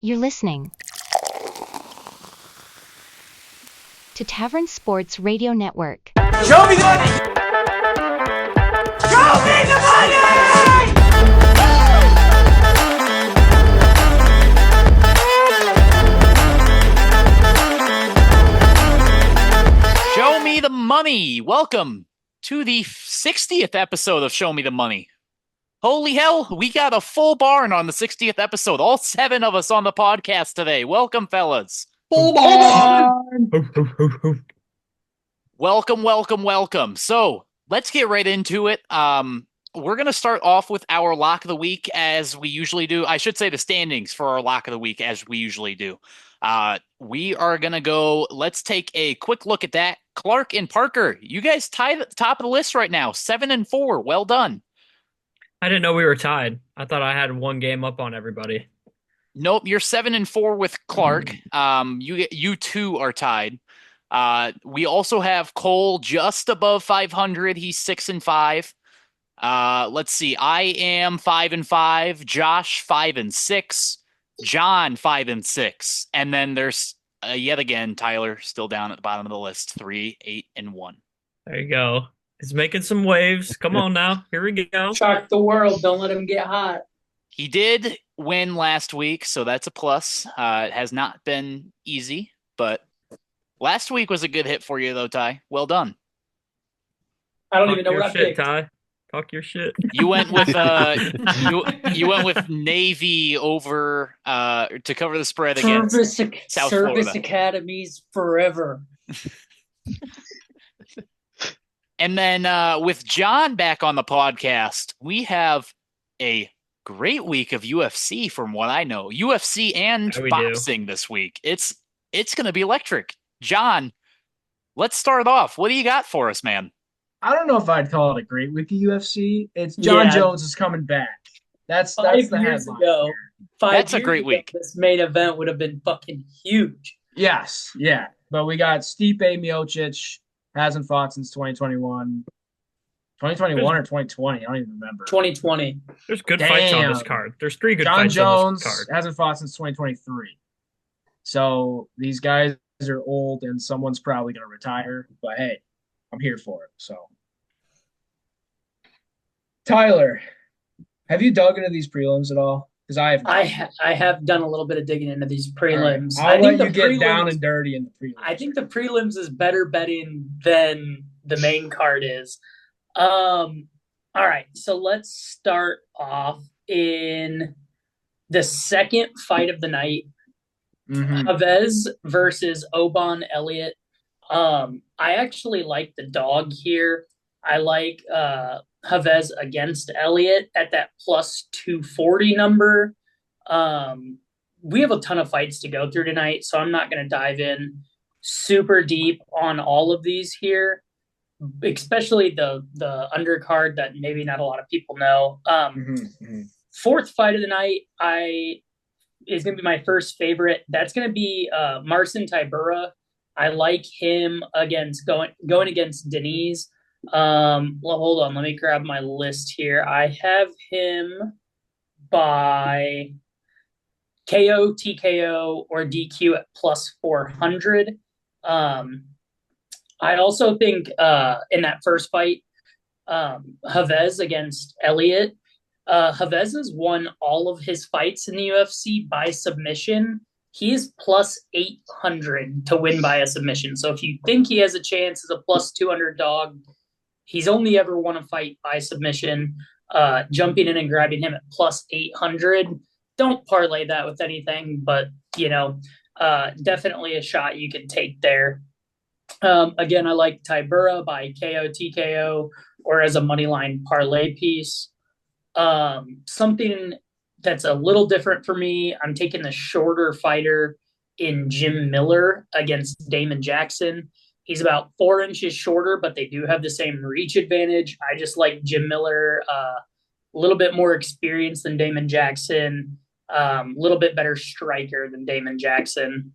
You're listening to Tavern Sports Radio Network. Show me the money! Show me the money! Show me the money! Welcome to the 60th episode of Show Me the Money. Holy hell, we got a full barn on the 60th episode. All 7 of us on the podcast today. Welcome, fellas. Full barn! Welcome. So, let's get right into it. We're going to start off with our lock of the week as we usually do. I should say the standings for our lock of the week as we usually do. We are going to go, let's take a quick look at that. Clark and Parker, you guys tied at the top of the list right now, 7-4. Well done. I didn't know we were tied. I thought I had one game up on everybody. Nope, you're 7-4 with Clark. You two are tied. We also have Cole just above 500. He's 6-5. Let's see. I am 5-5. Josh 5-6. John 5-6. And then there's yet again Tyler still down at the bottom of the list, 3-8-1. There you go. He's making some waves. Come on now. Here we go. Shock the world. Don't let him get hot. He did win last week, so that's a plus. It has not been easy, but last week was a good hit for you, though, Ty. Well done. I don't even know what I picked. Ty. Talk your shit. You went with you went with Navy over to cover the spread against South Service Florida. Academies forever. And then with John back on the podcast, we have a great week of UFC from what I know. UFC and boxing this week. It's going to be electric. John, let's start off. What do you got for us, man? I don't know if I'd call it a great week of UFC. It's John Jones is coming back. That's the years headline. ago. That's a great week. This main event would have been fucking huge. Yes, yeah. But we got Stipe Miocic, hasn't fought since 2021. 2021 or 2020? I don't even remember. 2020. There's good fights on this card. There's 3 good John fights Jones on this card. hasn't fought since 2023. So these guys are old and someone's probably going to retire. But hey, I'm here for it. So, Tyler, have you dug into these prelims at all? Because I have. I have done a little bit of digging into these prelims. Right. I'll let you get down and dirty in the prelims. I think the prelims is better betting than the main card is. All right, so let's start off in the second fight of the night. Chavez versus Oban Elliott. I actually like the dog here. I like Chavez against Elliott at that plus 240 number. We have a ton of fights to go through tonight, so I'm not going to dive in super deep on all of these here, especially the undercard that maybe not a lot of people know. Fourth fight of the night is going to be my first favorite. That's going to be Marcin Tybura. I like him against going against Denise. Well, hold on. Let me grab my list here. I have him by KO, TKO, or DQ at plus 400. I also think in that first fight, Chavez against Elliott, Chavez has won all of his fights in the UFC by submission. He is plus 800 to win by a submission. So if you think he has a chance as a plus 200 dog, he's only ever won a fight by submission. Jumping in and grabbing him at plus 800. Don't parlay that with anything, but, definitely a shot you can take there. Again, I like Tybura by KO, TKO, or as a moneyline parlay piece. Something that's a little different for me, I'm taking the shorter fighter in Jim Miller against Damon Jackson. He's about 4 inches shorter, but they do have the same reach advantage. I just like Jim Miller, a little bit more experience than Damon Jackson, a little bit better striker than Damon Jackson.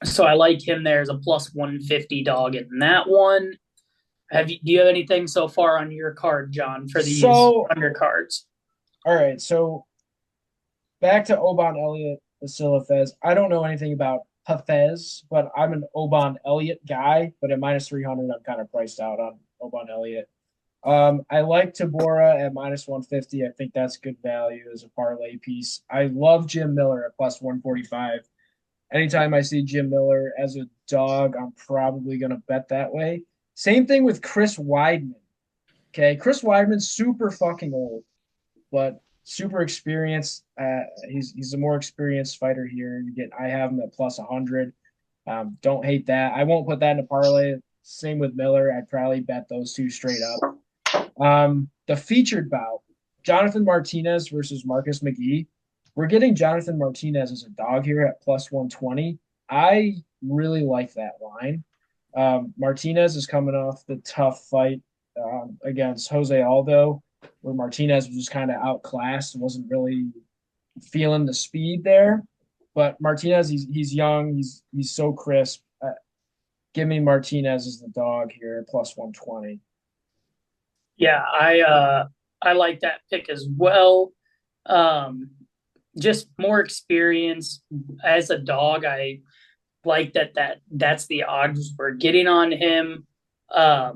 So I like him there as a plus 150 dog in that one. Do you have anything so far on your card, John, for these undercards? All right, so back to Oban Elliott. Vasilifez. I don't know anything about Hafez, but I'm an Oban Elliott guy. But at minus 300, I'm kind of priced out on Oban Elliott. I like Tabora at minus 150. I think that's good value as a parlay piece. I love Jim Miller at plus 145. Anytime I see Jim Miller as a dog, I'm probably going to bet that way. Same thing with Chris Weidman. Okay, Chris Weidman's super fucking old, but super experienced. He's a more experienced fighter here. I have him at plus 100. Don't hate that. I won't put that in a parlay. Same with Miller. I'd probably bet those two straight up. The featured bout, Jonathan Martinez versus Marcus McGee. We're getting Jonathan Martinez as a dog here at plus 120. I really like that line. Martinez is coming off the tough fight against Jose Aldo, where Martinez was just kind of outclassed, wasn't really feeling the speed there. But Martinez, he's young, he's so crisp. Give me Martinez as the dog here, plus 120. Yeah, I like that pick as well. Just more experience as a dog. I like that's the odds we're getting on him. A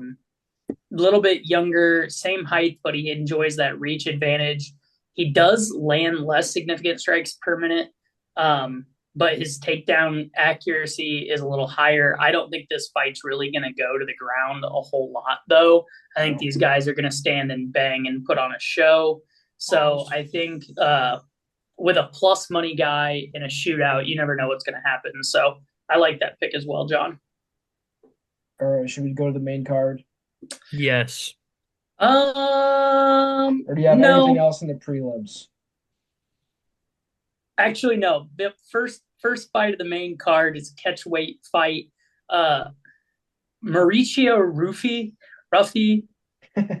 little bit younger, same height, but he enjoys that reach advantage. He does land less significant strikes per minute, but his takedown accuracy is a little higher. I don't think this fight's really going to go to the ground a whole lot, though. I think these guys are going to stand and bang and put on a show. So I think with a plus money guy in a shootout, you never know what's going to happen. So I like that pick as well, John. All right, should we go to the main card? Yes. Or do you have anything else in the prelims? Actually, no. The first fight of the main card is a catchweight fight. Mauricio Ruffy,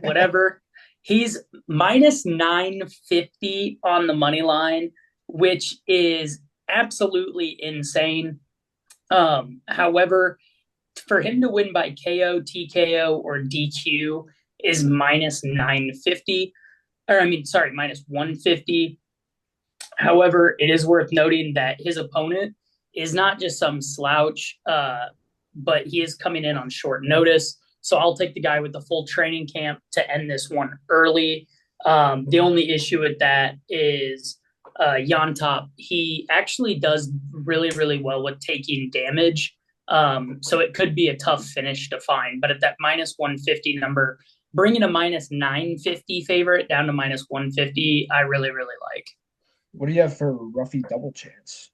whatever. He's minus 950 on the money line, which is absolutely insane. However, for him to win by KO, TKO, or DQ is minus 950. Minus 150. However, it is worth noting that his opponent is not just some slouch, but he is coming in on short notice. So I'll take the guy with the full training camp to end this one early. The only issue with that is Yontop. He actually does really, really well with taking damage. So it could be a tough finish to find. But at that minus 150 number, bringing a minus 950 favorite down to minus 150, I really, really like. What do you have for Ruffy double chance?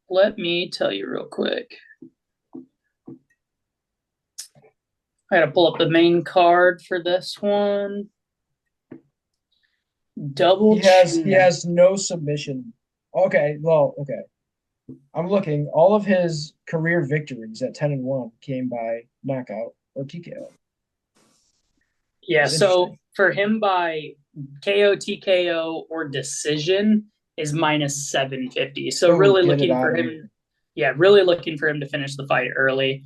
Let me tell you real quick. I gotta pull up the main card for this one. He has no submission. Okay. I'm looking. All of his career victories at 10-1 came by knockout or TKO. Yeah, so for him by KO, TKO, or decision is minus 750. So really looking for him. Yeah, really looking for him to finish the fight early.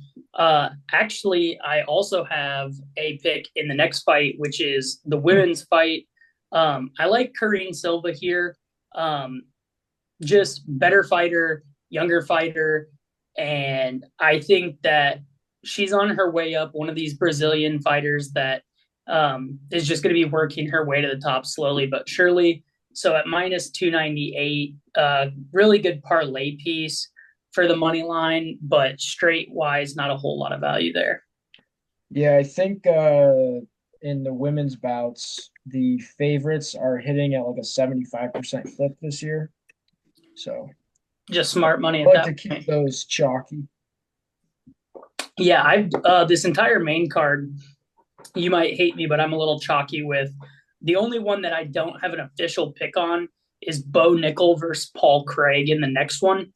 Actually, I also have a pick in the next fight, which is the women's fight. I like Karine Silva here. Just better fighter, younger fighter. And I think that she's on her way up, one of these Brazilian fighters that is just going to be working her way to the top slowly but surely. So at minus 298, really good parlay piece for the money line, but straight wise, not a whole lot of value there. Yeah, I think in the women's bouts, the favorites are hitting at like a 75% clip this year. So just smart money. I like to keep those chalky. Yeah, I've this entire main card. You might hate me, but I'm a little chalky with. The only one that I don't have an official pick on is Bo Nickel versus Paul Craig in the next one.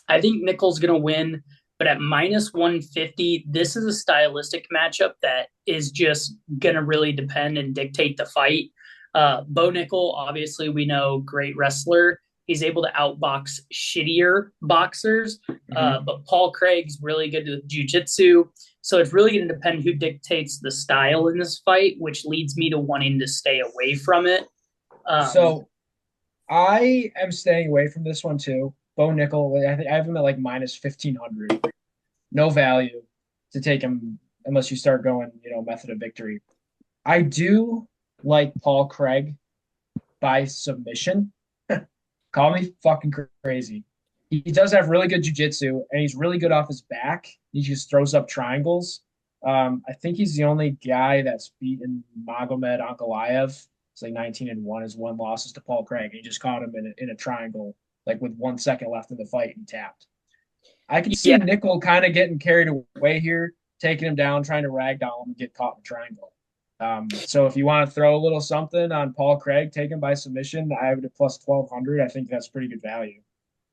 I think Nickel's going to win, but at minus 150, this is a stylistic matchup that is just going to really depend and dictate the fight. Bo Nickel, obviously, we know, great wrestler. He's able to outbox shittier boxers, but Paul Craig's really good with jiu-jitsu. So it's really going to depend who dictates the style in this fight, which leads me to wanting to stay away from it. So I am staying away from this one too. Bo Nickel, I think I have him at like minus 1,500. No value to take him unless you start going, method of victory. I do like Paul Craig by submission. Call me fucking crazy. He does have really good jujitsu, and he's really good off his back. He just throws up triangles. I think he's the only guy that's beaten Magomed Ankalaev. It's like 19-1. His one loss is to Paul Craig. He just caught him in a triangle, like with 1 second left in the fight, and tapped. I can see Yeah. Nickel kind of getting carried away here, taking him down, trying to ragdoll him and get caught in a triangle. So if you want to throw a little something on Paul Craig, take him by submission, I have it at plus 1,200. I think that's pretty good value.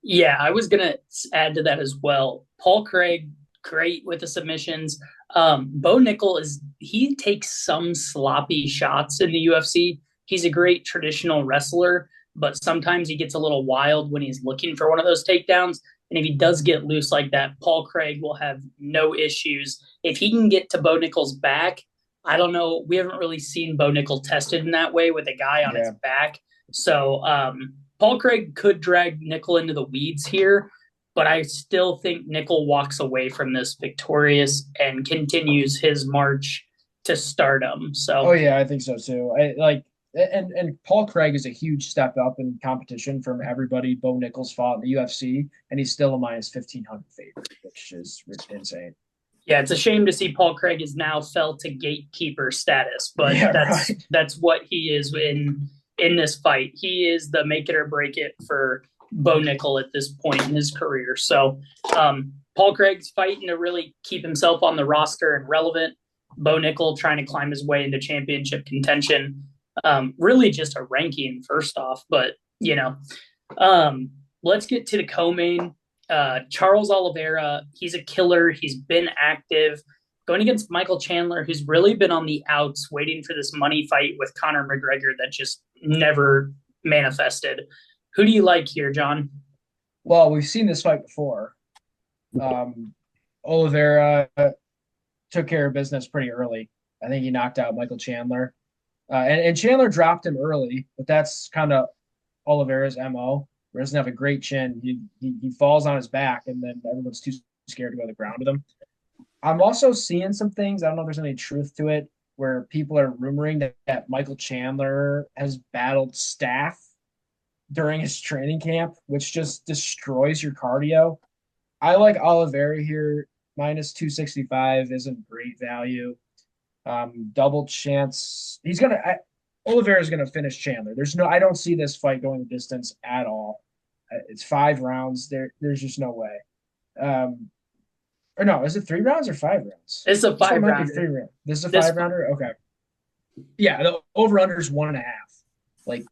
Yeah, I was going to add to that as well. Paul Craig, great with the submissions. Bo Nickel he takes some sloppy shots in the UFC. He's a great traditional wrestler, but sometimes he gets a little wild when he's looking for one of those takedowns. And if he does get loose like that, Paul Craig will have no issues. If he can get to Bo Nickel's back, I don't know. We haven't really seen Bo Nickel tested in that way with a guy on his back. So Paul Craig could drag Nickel into the weeds here, but I still think Nickel walks away from this victorious and continues his march to stardom. So, oh yeah, I think so too. And Paul Craig is a huge step up in competition from everybody Bo Nickel's fought in the UFC, and he's still a minus 1,500 favorite, which is insane. Yeah, it's a shame to see Paul Craig has now fell to gatekeeper status, but that's what he is in this fight. He is the make it or break it for Bo Nickel at this point in his career. So Paul Craig's fighting to really keep himself on the roster and relevant. Bo Nickel trying to climb his way into championship contention. Really just a ranking first off, but let's get to the co-main. Charles Oliveira, he's a killer. He's been active. Going against Michael Chandler, who's really been on the outs, waiting for this money fight with Conor McGregor that just never manifested. Who do you like here, John? Well, we've seen this fight before. Oliveira took care of business pretty early. I think he knocked out Michael Chandler. And Chandler dropped him early, but that's kind of Oliveira's MO. He doesn't have a great chin. He falls on his back, and then everyone's too scared to go to the ground with him. I'm also seeing some things, I don't know if there's any truth to it, where people are rumoring that Michael Chandler has battled staph during his training camp, which just destroys your cardio. I like Oliveira here. Minus 265 isn't great value. Double chance. Oliveira's gonna finish Chandler. I don't see this fight going the distance at all. It's 5 rounds. There's just no way. Or no, is it 3 rounds or 5 rounds? It's a 5 rounder. This is a 5 rounder? Okay. Yeah, the over-under is 1.5. Like,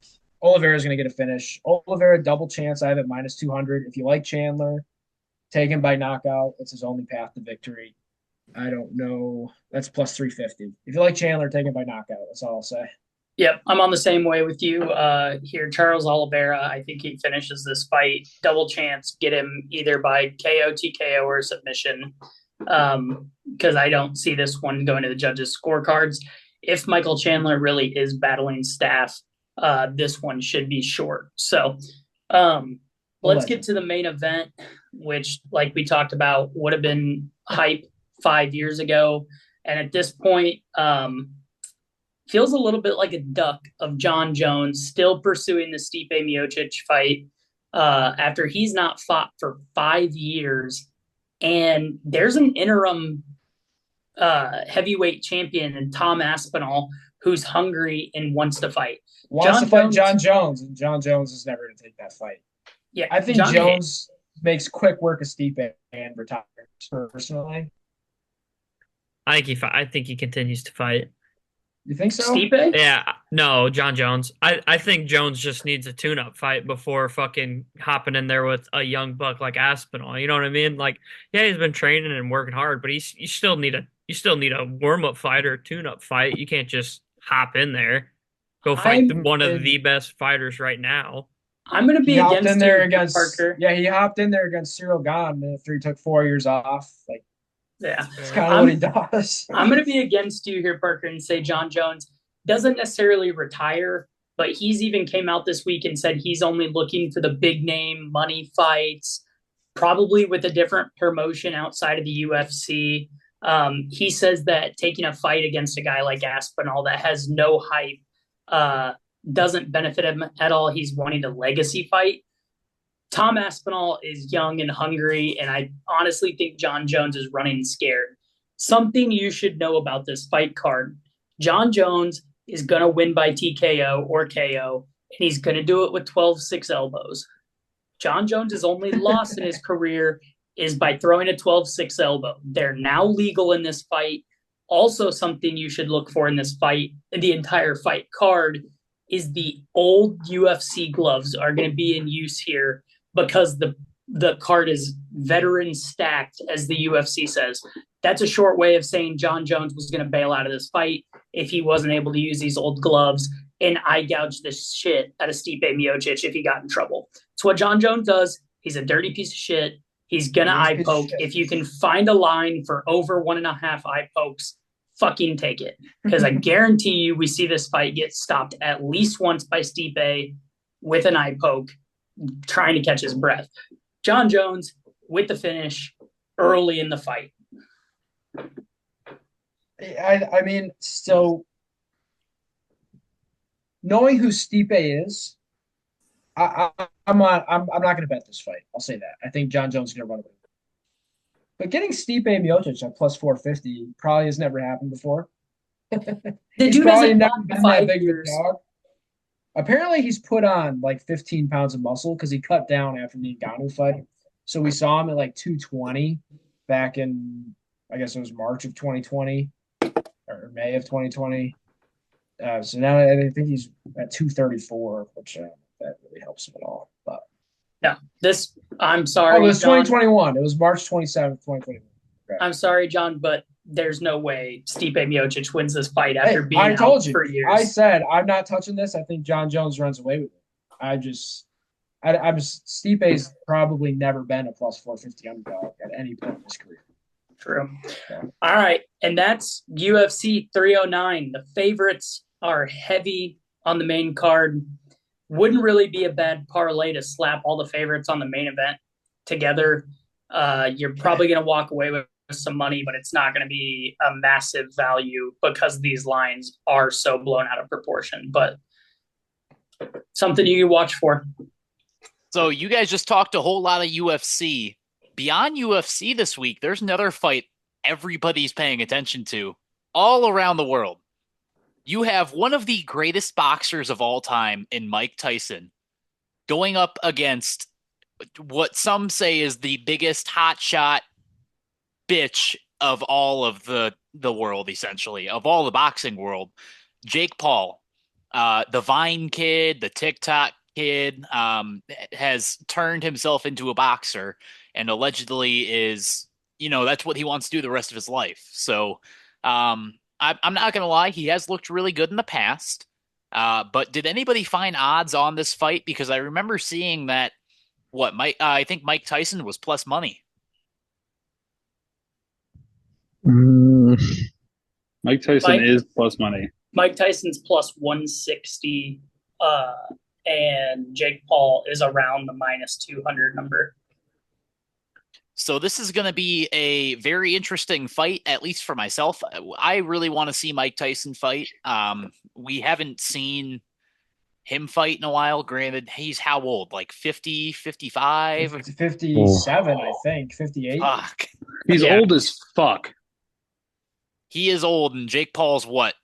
Oliveira's going to get a finish. Oliveira, double chance. I have it minus 200. If you like Chandler, take him by knockout. It's his only path to victory. I don't know. That's plus 350. If you like Chandler, take him by knockout. That's all I'll say. Yep, I'm on the same way with you here. Charles Oliveira, I think he finishes this fight. Double chance, get him either by KO, TKO, or submission, because I don't see this one going to the judges' scorecards. If Michael Chandler really is battling staph, this one should be short. So let's get to the main event, which, like we talked about, would have been hype 5 years ago. And at this point, feels a little bit like a duck of John Jones still pursuing the Stipe Miocic fight after he's not fought for 5 years. And there's an interim heavyweight champion in Tom Aspinall who's hungry and wants to fight. Wants to fight John Jones, and John Jones is never going to take that fight. Yeah, I think Jones makes quick work of Stipe and retires personally. I think he continues to fight. You think so? Stipe? Yeah, no, John Jones. I think Jones just needs a tune-up fight before fucking hopping in there with a young buck like Aspinall. You know what I mean? Like, yeah, he's been training and working hard, but you still need a warm-up fight or a tune-up fight. You can't just hop in there. Go fight one of the best fighters right now. I'm going to be against Parker. Yeah, he hopped in there against Cyril Gahn after he took 4 years off. Like, yeah, that's kind of what he does. I'm going to be against you here, Parker, and say John Jones doesn't necessarily retire, but he's even came out this week and said he's only looking for the big name money fights, probably with a different promotion outside of the UFC. He says that taking a fight against a guy like Aspinall that has no hype doesn't benefit him at all. He's wanting a legacy fight. Tom Aspinall is young and hungry, and I honestly think John Jones is running scared. Something you should know about this fight card: John Jones is going to win by TKO or KO, and he's going to do it with 12-6 elbows. John Jones' only loss in his career is by throwing a 12-6 elbow. They're now legal in this fight. Also, something you should look for in this fight, the entire fight card, is the old UFC gloves are going to be in use here because the card is veteran stacked, as the UFC says. That's a short way of saying John Jones was going to bail out of this fight if he wasn't able to use these old gloves and eye gouge the shit out of Stipe Miocic if he got in trouble. It's what John Jones does. He's a dirty piece of shit. He's going to eye poke. If you can find a line for over 1.5 eye pokes, fucking take it. Because I guarantee you we see this fight get stopped at least once by Stipe with an eye poke trying to catch his breath. John Jones with the finish early in the fight. I mean, so knowing who Stipe is, I'm not going to bet this fight. I'll say that. I think John Jones is going to run away. But getting Stipe Miocic at plus 450 probably has never happened before. The He's dude probably hasn't never fought in been that 5 big of a years. dog. Apparently, he's put on like 15 pounds of muscle because he cut down after the Ngannou fight. So we saw him at like 220 back in, I guess it was March of 2020 or May of 2020. So now I think he's at 234, which that really helps him at all. But No, this, I'm sorry, it was John. 2021. It was March 27th, 2021. Okay. I'm sorry, John, but there's no way Stipe Miocic wins this fight after being I told out you. for years. I said I'm not touching this. I think John Jones runs away with it. I'm Stipe's probably never been a plus 450 underdog at any point in his career. True. Yeah. All right, and that's UFC 309. The favorites are heavy on the main card. Wouldn't really be a bad parlay to slap all the favorites on the main event together. You're probably going to walk away with some money, but it's not going to be a massive value because these lines are so blown out of proportion. But something you can watch for. So you guys just talked a whole lot of UFC. Beyond UFC this week, there's another fight everybody's paying attention to all around the world. You have one of the greatest boxers of all time in Mike Tyson going up against what some say is the biggest hotshot bitch of all of the world, essentially, of all the boxing world, Jake Paul. The Vine kid, the TikTok kid, has turned himself into a boxer and allegedly is, that's what he wants to do the rest of his life. So I'm not going to lie, he has looked really good in the past. But did anybody find odds on this fight? Because I remember seeing that, I think Mike Tyson was plus money. Mike Tyson is plus money. Mike Tyson's plus 160, and Jake Paul is around the minus 200 number. So this is going to be a very interesting fight, at least for myself. I really want to see Mike Tyson fight. We haven't seen him fight in a while. Granted, he's how old? Like 50, 55? 57, I think. 58. Fuck. He's old as fuck. He is old, and Jake Paul's what?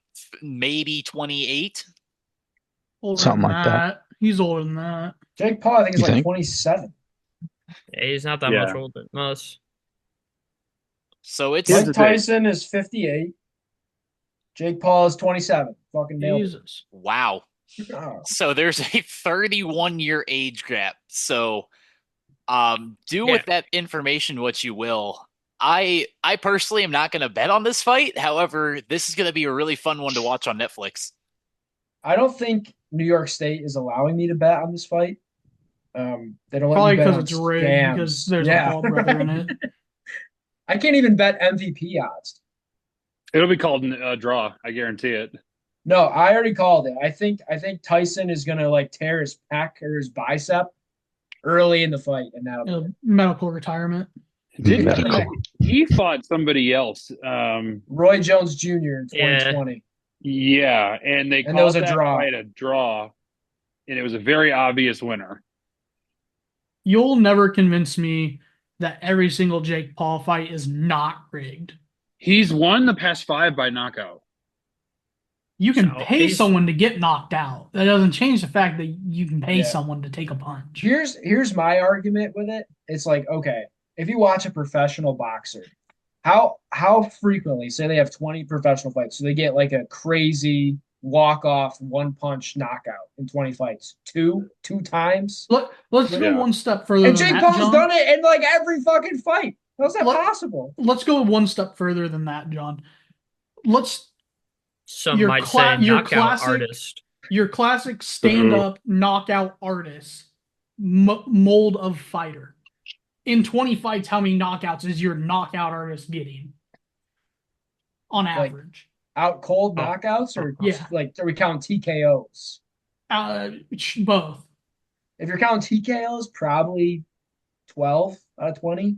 Maybe 28? Something like that. He's older than that. Jake Paul, I think, is like 27. Yeah, he's not that much older than us. So it's Mike Tyson is 58. Jake Paul is 27. Fucking nailed it. Wow. Oh. So there's a 31-year age gap. So do with that information what you will. I personally am not going to bet on this fight. However, this is going to be a really fun one to watch on Netflix. I don't think New York State is allowing me to bet on this fight. They don't probably let me bet because it's rigged because there's a Paul brother in it. I can't even bet MVP odds. It'll be called a draw. I guarantee it. No, I already called it. I think Tyson is gonna like tear his pec or his bicep early in the fight, and that'll be it. Medical retirement. Did Medical. he fought somebody else? Roy Jones Jr. in Yeah. 2020. Yeah, and they And there was called a that draw. fight a draw, and it was a very obvious winner. You'll never convince me that every single Jake Paul fight is not rigged. He's won the past 5 by knockout. You can So, pay he's- someone to get knocked out. That doesn't change the fact that you can pay Yeah. someone to take a punch. Here's my argument with it. It's like, okay, if you watch a professional boxer, how frequently, say they have 20 professional fights, so they get like a crazy walk-off one-punch knockout in 20 fights. Two times. Let's go Yeah. one step further And than Jake that, Paul's John. done it in like every fucking fight. How's that Let- possible? Let's go one step further than that, John. Some Your might cla- say your knockout classic- artist. Your classic stand-up knockout artist mold of fighter. In 20 fights, how many knockouts is your knockout artist getting? On Like- average. Out cold knockouts or Yeah. like are we counting TKOs? Both. If you're counting TKOs, probably 12 out of 20.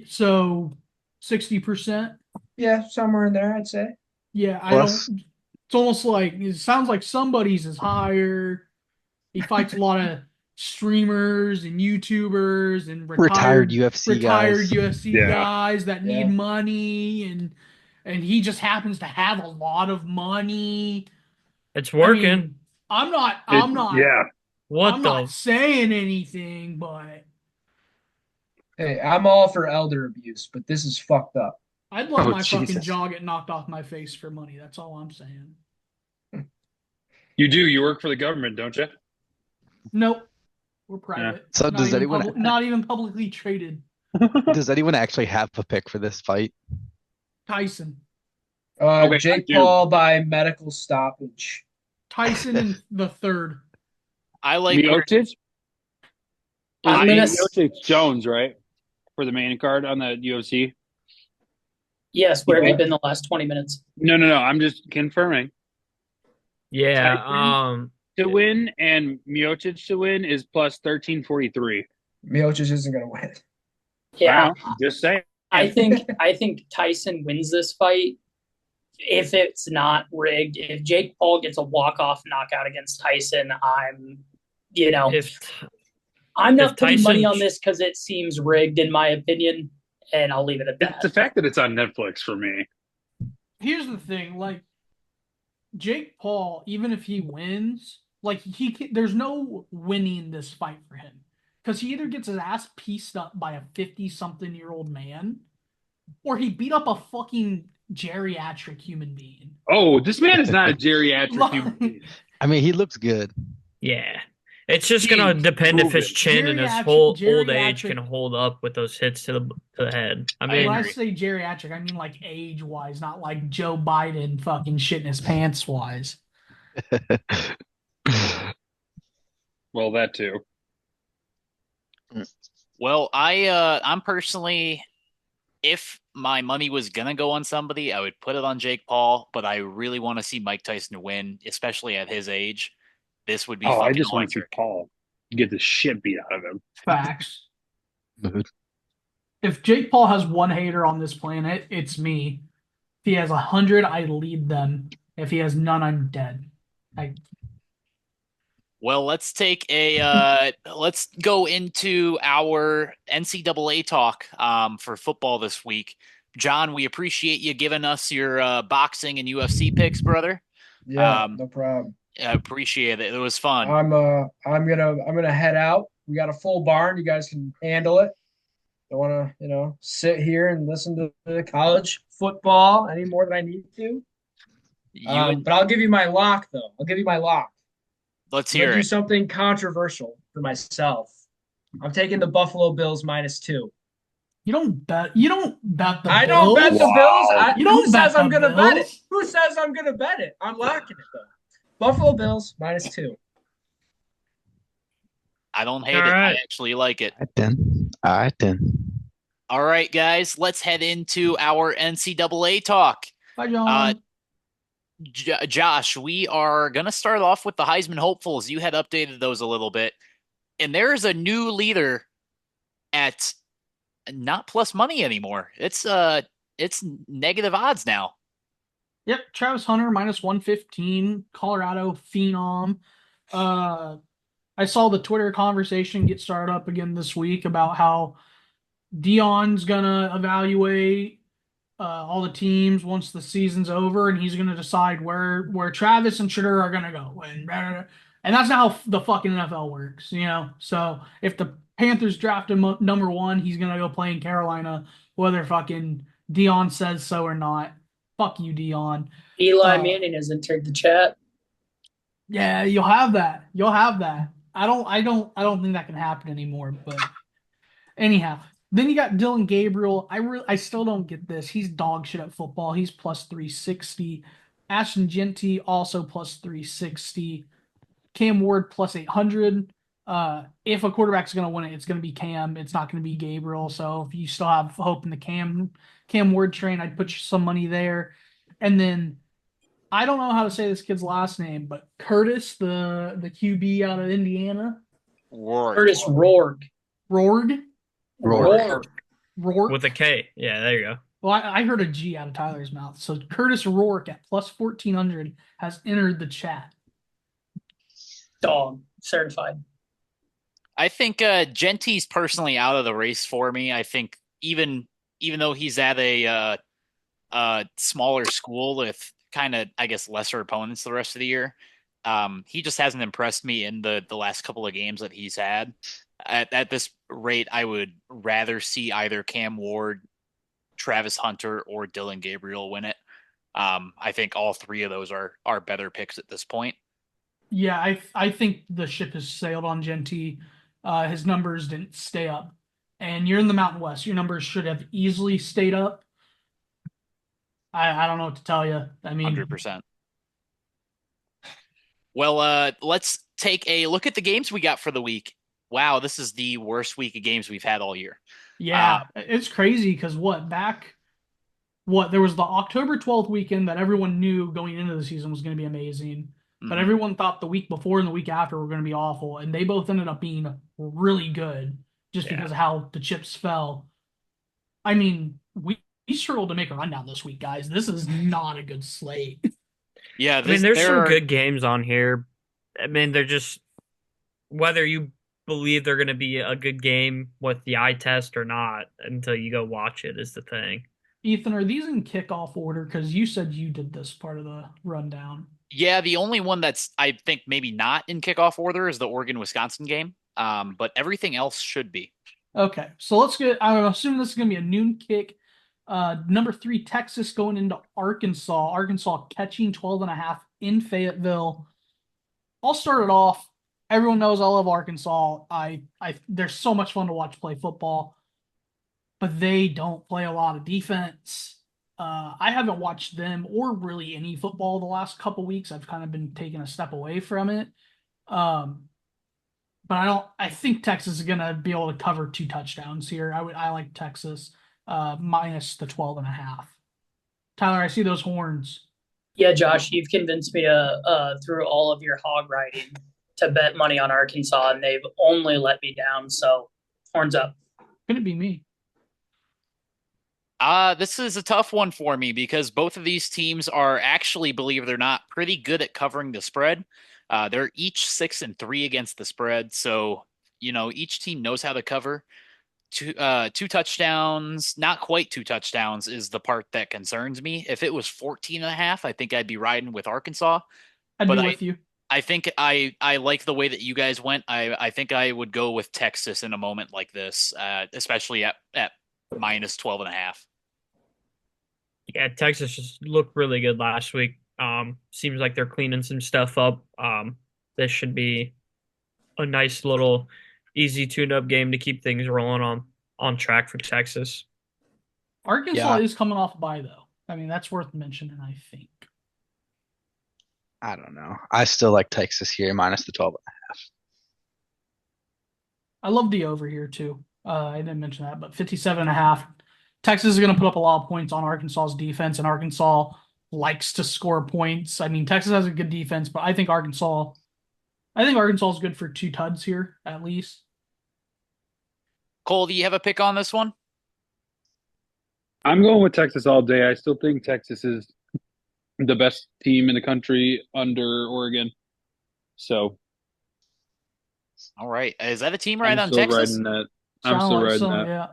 So 60%. Yeah, somewhere in there, I'd say. Yeah, I Plus- don't. It's almost like it sounds like somebody's is higher. He fights a lot of streamers and YouTubers and Retired UFC retired guys. UFC Yeah. guys that need Yeah. money, and he just happens to have a lot of money. It's I working. mean, I'm not Yeah, what I'm the? not saying anything, but Hey, I'm all for elder abuse, but this is fucked up. I'd let Oh, my fucking Jesus. jaw get knocked off my face for money. That's all I'm saying. you do. You work for the government, don't you? Nope. We're private. So Not does even anyone- not even publicly traded. Does anyone actually have a pick for this fight? Tyson. Okay, I Jake do. Paul by medical stoppage. Tyson in the third. I like where- Miocic? I'm gonna Miocic Jones, right? For the main card on the UFC? Yes, where have you Yeah. been the last 20 minutes? No. I'm just confirming. Yeah. Tyson? To win and Miocic to win is plus 1343. Miocic isn't going to win. Yeah. Wow, just saying. I think Tyson wins this fight if it's not rigged. If Jake Paul gets a walk-off knockout against Tyson, I'm not if putting Tyson- money on this because it seems rigged in my opinion, and I'll leave it at It's the that. fact that it's on Netflix for me. Here's the thing, like Jake Paul, even if he wins, like there's no winning this fight for him because he either gets his ass pieced up by a 50-something-year-old man, or he beat up a fucking geriatric human being. Oh, this man is not a geriatric human being. I mean, he looks good. Yeah. It's just gonna He's depend if his proven. chin and his Geriatric- whole old geriatric- age can hold up with those hits to the head. I When mean, I say geriatric, I mean like age-wise, not like Joe Biden fucking shitting his pants-wise. Well, that too. Well, I'm personally, if my money was gonna go on somebody, I would put it on Jake Paul, but I really want to see Mike Tyson win, especially at his age. This would be Oh, I fucking just want to see electric. Paul get the shit beat out of him. Facts. Mood. If Jake Paul has one hater on this planet, it's me. If he has 100, I lead them. If he has none, I'm dead. Well, let's take let's go into our NCAA talk for football this week. John, we appreciate you giving us your boxing and UFC picks, brother. Yeah, Um, no problem. I appreciate it. It was fun. I'm gonna head out. We got a full barn. You guys can handle it. Don't want to sit here and listen to the college football any more than I need to. But I'll give you my lock though. I'll give you my lock. Let's I'm gonna hear do it. something controversial for myself. I'm taking the Buffalo Bills -2. You don't bet the I Bills. don't bet the Bills. You don't who bet says I'm the gonna bet it? Bills. Who says I'm gonna bet it? I'm locking it though. Buffalo Bills -2. I don't hate All it. I right. actually like it. All right then. All right, guys, let's head into our NCAA talk. Bye, John. Josh, we are going to start off with the Heisman hopefuls. You had updated those a little bit, and there's a new leader at not plus money anymore. It's negative odds now. Yep, Travis Hunter minus 115, Colorado Phenom. Uh, I saw the Twitter conversation get started up again this week about how Dion's gonna evaluate all the teams once the season's over, and he's gonna decide where Travis and Shedeur are gonna go, and that's not how the fucking NFL works, you know. So if the Panthers draft him number one, he's gonna go play in Carolina, whether fucking Dion says so or not. Fuck you, Dion. Eli Uh, Manning has entered the chat. Yeah, you'll have that. You'll have that. I don't think that can happen anymore. But anyhow, then you got Dylan Gabriel. I still don't get this. He's dog shit at football. He's plus 360. Ashton Genty also plus 360. Cam Ward plus 800. If a quarterback's gonna win it, it's gonna be Cam. It's not gonna be Gabriel. So if you still have hope in the Cam Ward train, I'd put some money there. And then I don't know how to say this kid's last name, but Curtis, the QB out of Indiana, Rourke. Curtis Rourke. Rourke, Rourke. Rourke. With a K. Yeah, there you go. Well, I heard a G out of Tyler's mouth. So Curtis Rourke at plus 1400 has entered the chat. Dog. Certified. I think Genty's personally out of the race for me. I think even though he's at a smaller school with kind of, I guess, lesser opponents the rest of the year, he just hasn't impressed me in the last couple of games that he's had. At this rate, I would rather see either Cam Ward, Travis Hunter, or Dylan Gabriel win it. I think all three of those are better picks at this point. Yeah, I think the ship has sailed on Genty. His numbers didn't stay up. And you're in the Mountain West. Your numbers should have easily stayed up. I don't know what to tell you. I mean, 100%. Well, let's take a look at the games we got for the week. Wow, this is the worst week of games we've had all year. yeah, it's crazy because there was the October 12th weekend that everyone knew going into the season was going to be amazing, but Mhm. everyone thought the week before and the week after were going to be awful, and they both ended up being really good just Yeah. because of how the chips fell. I mean, we struggled to make a rundown this week, guys. This is not a good slate. Yeah, I mean, there's some good games on here. I mean, they're just whether you believe they're going to be a good game with the eye test or not until you go watch it is the thing. Ethan, are these in kickoff order? Because you said you did this part of the rundown. Yeah, the only one that's I think maybe not in kickoff order is the Oregon-Wisconsin game. But everything else should be. Okay, so let's get. I'm assuming this is going to be a noon kick. Number 3, Texas going into Arkansas. Arkansas catching 12.5 in Fayetteville. I'll start it off. Everyone knows I love Arkansas. They're so much fun to watch play football, but they don't play a lot of defense. I haven't watched them or really any football the last couple weeks. I've kind of been taking a step away from it. But I think Texas is gonna be able to cover 2 touchdowns here. I like Texas minus the 12.5. Tyler, I see those horns. Yeah, Josh, you've convinced me to through all of your hog riding to bet money on Arkansas, and they've only let me down. So, horns up. Couldn't be me. This is a tough one for me because both of these teams are actually, believe it or not, pretty good at covering the spread. They're each 6-3 against the spread, so each team knows how to cover. Two touchdowns, not quite 2 touchdowns, is the part that concerns me. If it was 14.5, I think I'd be riding with Arkansas. I'd But be with you. I think I like the way that you guys went. I think I would go with Texas in a moment like this, especially at minus 12.5. Yeah, Texas just looked really good last week. Seems like they're cleaning some stuff up. This should be a nice little easy tune-up game to keep things rolling on track for Texas. Arkansas Yeah. is coming off a bye though. I mean, that's worth mentioning, I think. I don't know. I still like Texas here minus the 12. I love the over here too. I didn't mention that, but 57.5. Texas is going to put up a lot of points on Arkansas's defense, and Arkansas likes to score points. I mean, Texas has a good defense, but I think Arkansas is good for 2 tuds here at least. Cole, do you have a pick on this one? I'm going with Texas all day. I still think Texas is the best team in the country under Oregon. So All right. Is that a team ride I'm on still Texas? riding that. I'm Sound still like riding some, that. yeah.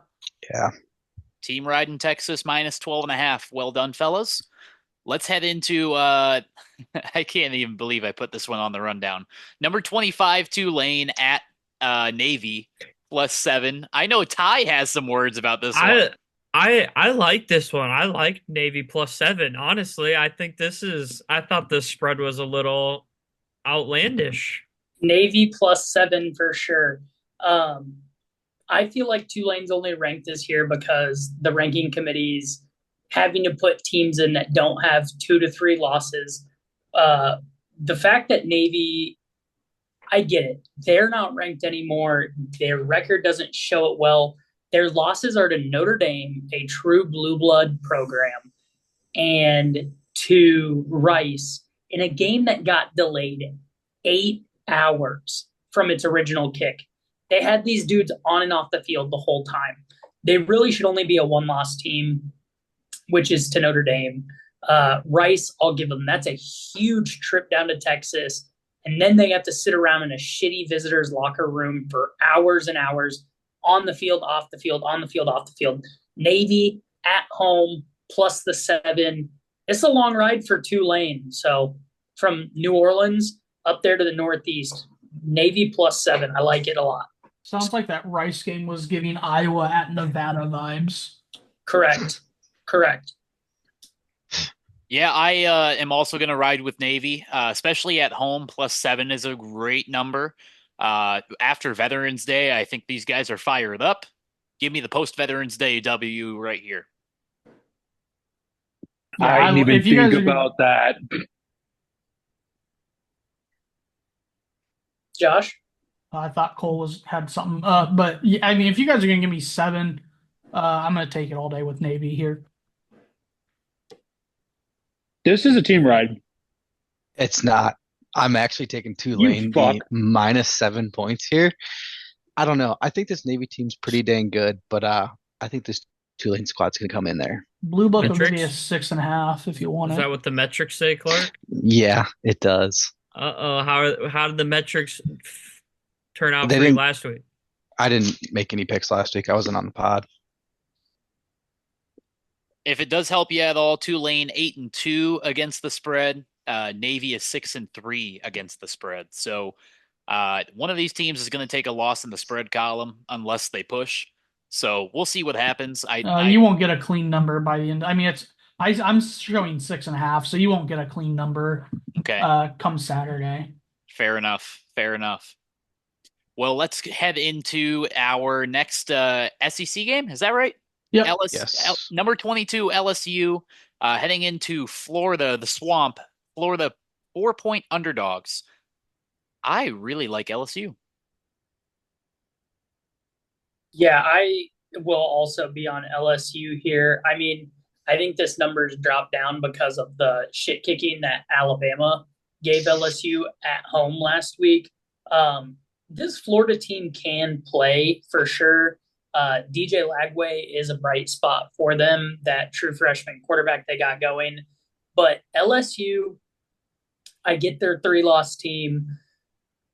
Yeah. Team ride in Texas minus 12.5. Well done, fellas. Let's head into I can't even believe I put this one on the rundown. Number 25, Tulane at Navy +7. I know Ty has some words about this one. I like this one. I like Navy +7. Honestly, I thought this spread was a little outlandish. Navy +7 for sure. I feel like Tulane's only ranked this year because the ranking committee's having to put teams in that don't have 2 to 3 losses. The fact that Navy, I get it. They're not ranked anymore. Their record doesn't show it well. Their losses are to Notre Dame, a true blue blood program, and to Rice in a game that got delayed 8 hours from its original kick. They had these dudes on and off the field the whole time. They really should only be a one-loss team, which is to Notre Dame. Rice, I'll give them. That's a huge trip down to Texas. And then they have to sit around in a shitty visitor's locker room for hours and hours on the field, off the field, on the field, off the field. Navy at home plus the 7. It's a long ride for Tulane. So from New Orleans up there to the Northeast, Navy +7. I like it a lot. Sounds like that Rice game was giving Iowa at Nevada vibes. Correct. Yeah, I am also going to ride with Navy, especially at home. +7 is a great number. After Veterans Day, I think these guys are fired up. Give me the post-Veterans Day W right here. Yeah, I didn't even if you guys think are- about that. Josh? I thought Cole had something. But yeah, I mean, if you guys are gonna give me 7, I'm gonna take it all day with Navy here. This is a team ride. It's not. I'm actually taking Tulane fuck. the -7 points here. I don't know. I think this Navy team's pretty dang good, but I think this Tulane squad's gonna come in there. Blue Book will give Metrics? you a 6.5 if you want Is it. that what the metrics say, Clark? Yeah, it does. Uh-oh, how did the metrics turn out They for you didn't- last week? I didn't make any picks last week. I wasn't on the pod. If it does help you at all, Tulane 8-2 against the spread. Navy is 6-3 against the spread. So one of these teams is going to take a loss in the spread column unless they push. So we'll see what happens. You won't get a clean number by the end. I mean, I'm showing 6.5, so you won't get a clean number. Okay. Come Saturday. Fair enough. Well, let's head into our next SEC game. Is that right? Yep. Yes. Number 22 LSU heading into Florida, the swamp. Florida 4-point underdogs. I really like LSU. Yeah, I will also be on LSU here. I mean, I think this number's dropped down because of the shit kicking that Alabama gave LSU at home last week. This Florida team can play for sure. DJ Lagway is a bright spot for them, that true freshman quarterback they got going. But LSU, I get their 3-loss team.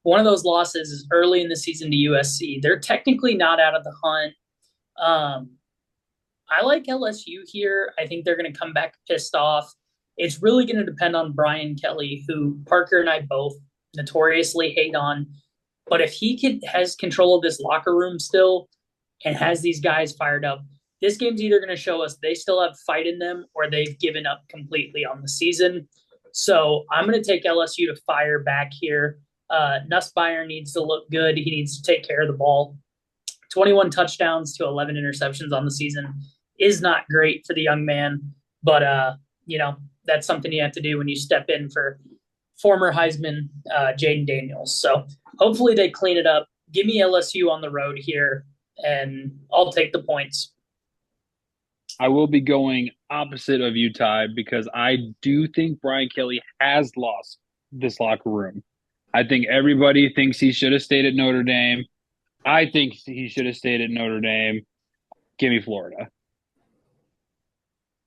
One of those losses is early in the season to USC. They're technically not out of the hunt. I like LSU here. I think they're going to come back pissed off. It's really going to depend on Brian Kelly, who Parker and I both notoriously hate on. But if he has control of this locker room still and has these guys fired up, this game's either going to show us they still have fight in them or they've given up completely on the season. So I'm going to take LSU to fire back here. Nussmeier needs to look good. He needs to take care of the ball. 21 touchdowns to 11 interceptions on the season is not great for the young man, but that's something you have to do when you step in for former Heisman Jaden Daniels. So hopefully they clean it up. Give me LSU on the road here, and I'll take the points. I will be going opposite of you, Ty, because I do think Brian Kelly has lost this locker room. I think everybody thinks he should have stayed at Notre Dame. I think he should have stayed at Notre Dame. Give me Florida.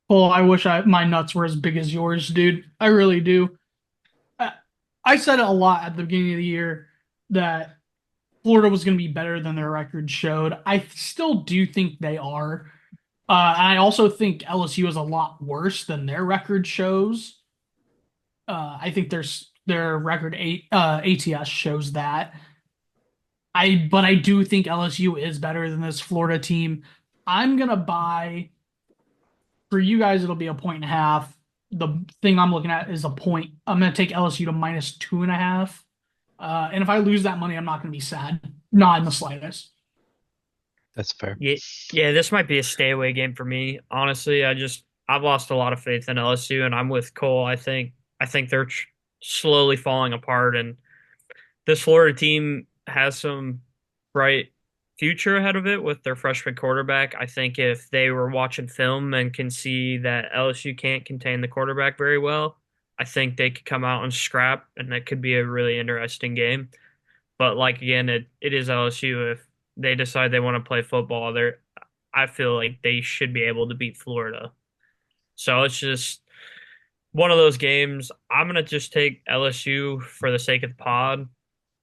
Well, I wish my nuts were as big as yours, dude. I really do. I, I said it a lot at the beginning of the year that Florida was going to be better than their record showed. I still do think they are. I also think LSU is a lot worse than their record shows. I think their record ATS shows that. But I do think LSU is better than this Florida team. I'm gonna buy for you guys. It'll be a point and a half. The thing I'm looking at is a point. I'm gonna take LSU to minus 2.5. And if I lose that money, I'm not gonna be sad. Not in the slightest. That's fair. Yeah, yeah, this might be a stay away game for me. Honestly, I've lost a lot of faith in LSU, and I'm with Cole. I think they're slowly falling apart, and this Florida team has some bright future ahead of it with their freshman quarterback. I think if they were watching film and can see that LSU can't contain the quarterback very well, I think they could come out and scrap, and that could be a really interesting game. But like again, it is LSU. If they decide they want to play football, I feel like they should be able to beat Florida. So it's just one of those games. I'm gonna just take LSU for the sake of the pod,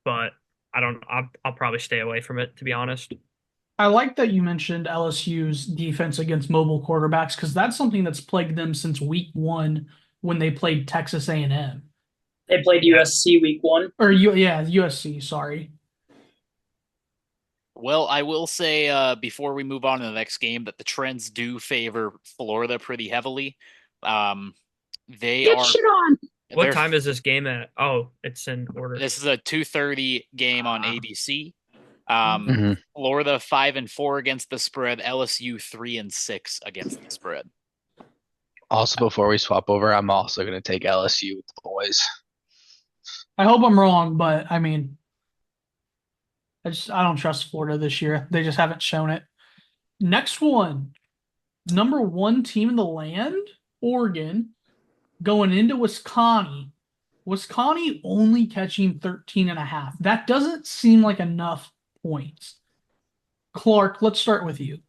but I don't. I'll probably stay away from it, to be honest. I like that you mentioned LSU's defense against mobile quarterbacks because that's something that's plagued them since week one when they played Texas A&M. They played USC week one. Or yeah, USC, sorry. Well, I will say before we move on to the next game that the trends do favor Florida pretty heavily. They Get are shit on. What time is this game at? Oh, it's in order. This is a 2:30 game on ABC. Mhm. Florida 5-4 against the spread. LSU 3-6 against the spread. Also, before we swap over, I'm also going to take LSU with the boys. I hope I'm wrong, but I mean, I don't trust Florida this year. They just haven't shown it. Next one, number one team in the land, Oregon, going into Wisconsin. Wisconsin only catching 13.5. That doesn't seem like enough points. Clark, let's start with you.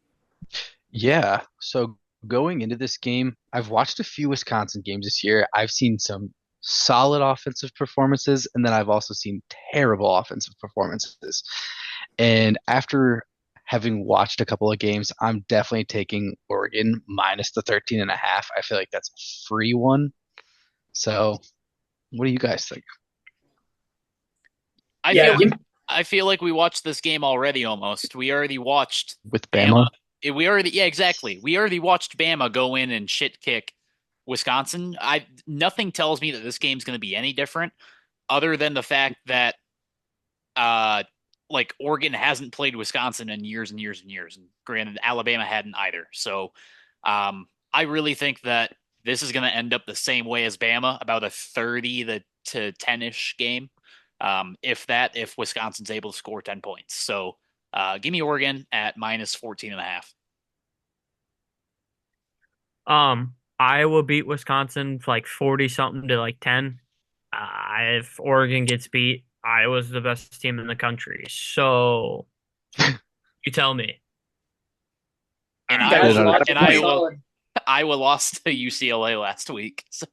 Yeah. So going into this game, I've watched a few Wisconsin games this year. I've seen some solid offensive performances, and then I've also seen terrible offensive performances. And after having watched a couple of games, I'm definitely taking Oregon minus the 13.5. I feel like that's a free one. So what do you guys think? I feel like we watched this game already almost. We already watched With Bama? Yeah, exactly. We already watched Bama go in and shit kick Wisconsin. Nothing tells me that this game's going to be any different other than the fact that like Oregon hasn't played Wisconsin in years and years and years. And granted, Alabama hadn't either. So I really think that this is going to end up the same way as Bama, about a 30 to 10-ish game. If Wisconsin's able to score 10 points. So give me Oregon at minus 14.5. Iowa beat Wisconsin like 40 something to like 10. If Oregon gets beat, Iowa's the best team in the country. So you tell me. And Iowa lost to UCLA last week. So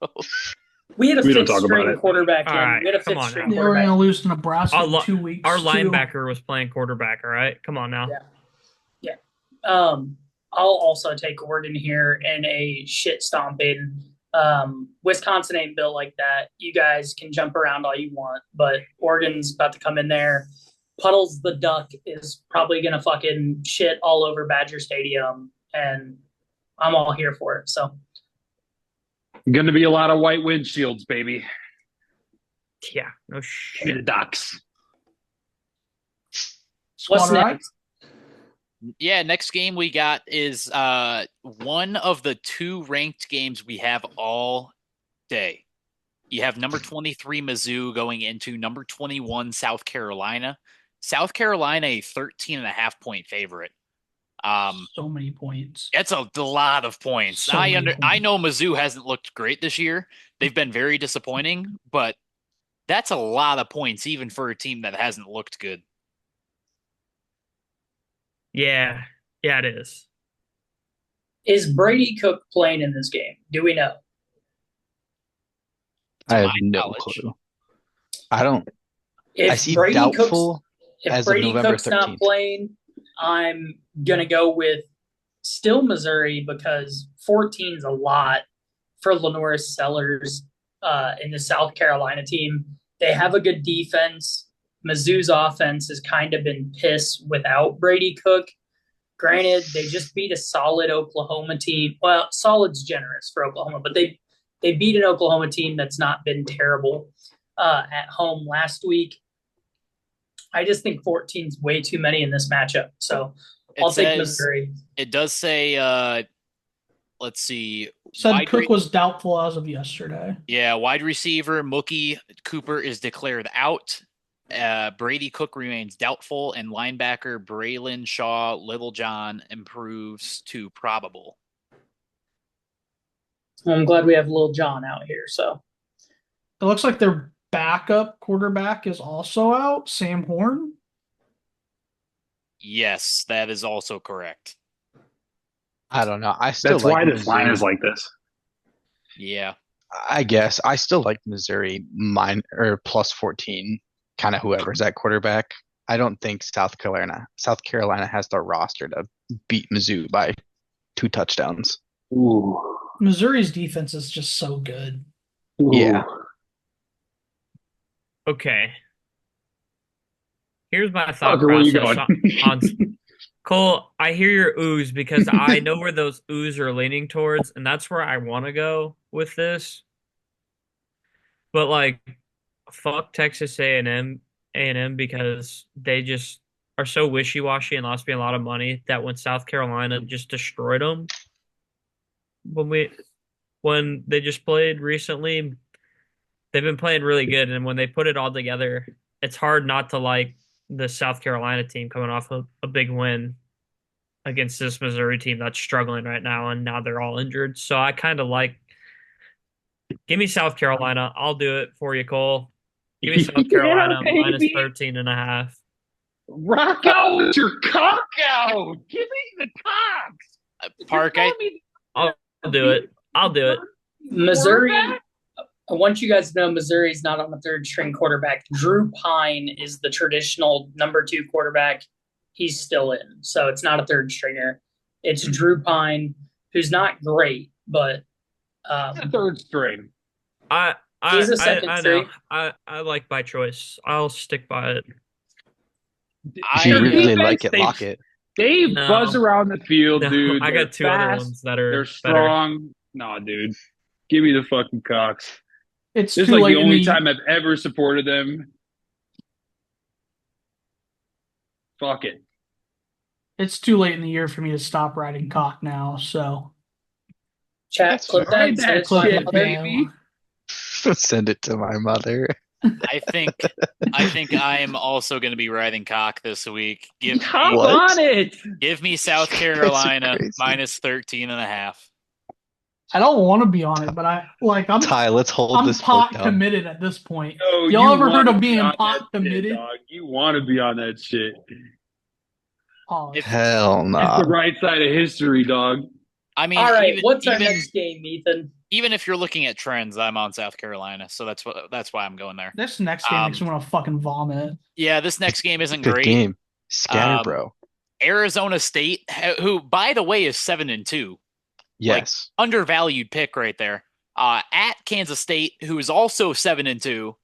We had a We don't fifth talk about string it. quarterback. All right, We had a come fifth on string now. They were going to quarterback. lose to Nebraska Our, in 2 weeks. our too. linebacker was playing quarterback, all right? Come on now. Yeah. I'll also take Oregon here in a shit stomping. Wisconsin ain't built like that. You guys can jump around all you want, but Oregon's about to come in there. Puddles the Duck is probably gonna fucking shit all over Badger Stadium, and I'm all here for it. So Going to be a lot of white windshields, baby. Yeah, no Be shit. the Ducks. what's Squad, next? yeah, next game we got is one of the two ranked games we have all day. You have number 23 Mizzou going into number 21 South Carolina. South Carolina a 13.5 point favorite. So many points. It's a lot of points. So many I points. know Mizzou hasn't looked great this year. They've been very disappointing, but that's a lot of points even for a team that hasn't looked good. Yeah, yeah, it is. Is Brady Cook playing in this game? Do we know? I To have my no knowledge. clue. I don't. I If see Brady Cook's doubtful if as of Brady November Cook's not 13th. playing, I'm gonna go with still Missouri because 14 is a lot for Lenore Sellers in the South Carolina team. They have a good defense. Mizzou's offense has kind of been piss without Brady Cook. Granted, they just beat a solid Oklahoma team. Well, solid's generous for Oklahoma, but they beat an Oklahoma team that's not been terrible at home last week. I just think 14 is way too many in this matchup. So I'll take Missouri. It does say let's see. Said Cook was doubtful as of yesterday. Yeah, wide receiver Mookie Cooper is declared out. Brady Cook remains doubtful, and linebacker Braylon Shaw Littlejohn improves to probable. Well, I'm glad we have Lil John out here. So It looks like their backup quarterback is also out, Sam Horn. Yes, that is also correct. I don't know. I still That's like why this line Missouri. is like this. Yeah. I guess I still like Missouri or plus 14, kind of whoever's at quarterback. I don't think South Carolina has the roster to beat Mizzou by 2 touchdowns. Ooh. Missouri's defense is just so good. Ooh. Yeah. Okay. Here's my thought Tucker, where you process going? on Cole. I hear your oohs because I know where those oohs are leaning towards, and that's where I want to go with this. But like, fuck Texas A&M because they just are so wishy-washy and lost me a lot of money that when South Carolina just destroyed them when they just played recently, they've been playing really good, and when they put it all together, it's hard not to like the South Carolina team coming off a big win against this Missouri team that's struggling right now, and now they're all injured. So I kind of like, give me South Carolina. I'll do it for you, Cole. Give me South Carolina Yeah, minus baby. 13.5. Rock out with your cock out. Give me the cocks. Park, I'll do it. I'll do it. Missouri. I want you guys to know Missouri's not on the third string quarterback. Drew Pine is the traditional number 2 quarterback. He's still in. So it's not a third stringer. It's Drew Pine, who's not great, but third string. He's a second I string. know. I like by choice. I'll stick by it. If you really like it, lock it. They No. buzz around the field, No, dude. I They're got two other fast. ones that are They're better. strong. Nah, dude. Give me the fucking Cox. It's This is too like late the in only the time I've ever supported them. Fuck it. it's too late in the year for me to stop riding cock now. So Chat, That's clip fair. that. Send it to my clip it, mother. baby. Send it to my mother. I think I am also going to be riding cock this week. Hop What? on it. Give me South You guys are Carolina crazy. minus 13.5. I don't want to be on it, but I'm Ty, let's hold I'm this pot vote down. committed at this point. Oh, Y'all ever heard wanna of be being on pot that shit, committed? dog. You want to be on that shit. Oh, Hell It's no. the right side of history, dog. I mean, All right, even, what's our even, next game, Ethan? even if you're looking at trends, I'm on South Carolina, so that's why I'm going there. this next game makes me want to fucking vomit. Yeah, this next game isn't Good great. game. Scatter, bro. Arizona State, who by the way is 7-2, Yes. like, undervalued pick right there. At Kansas State, who is also 7-2.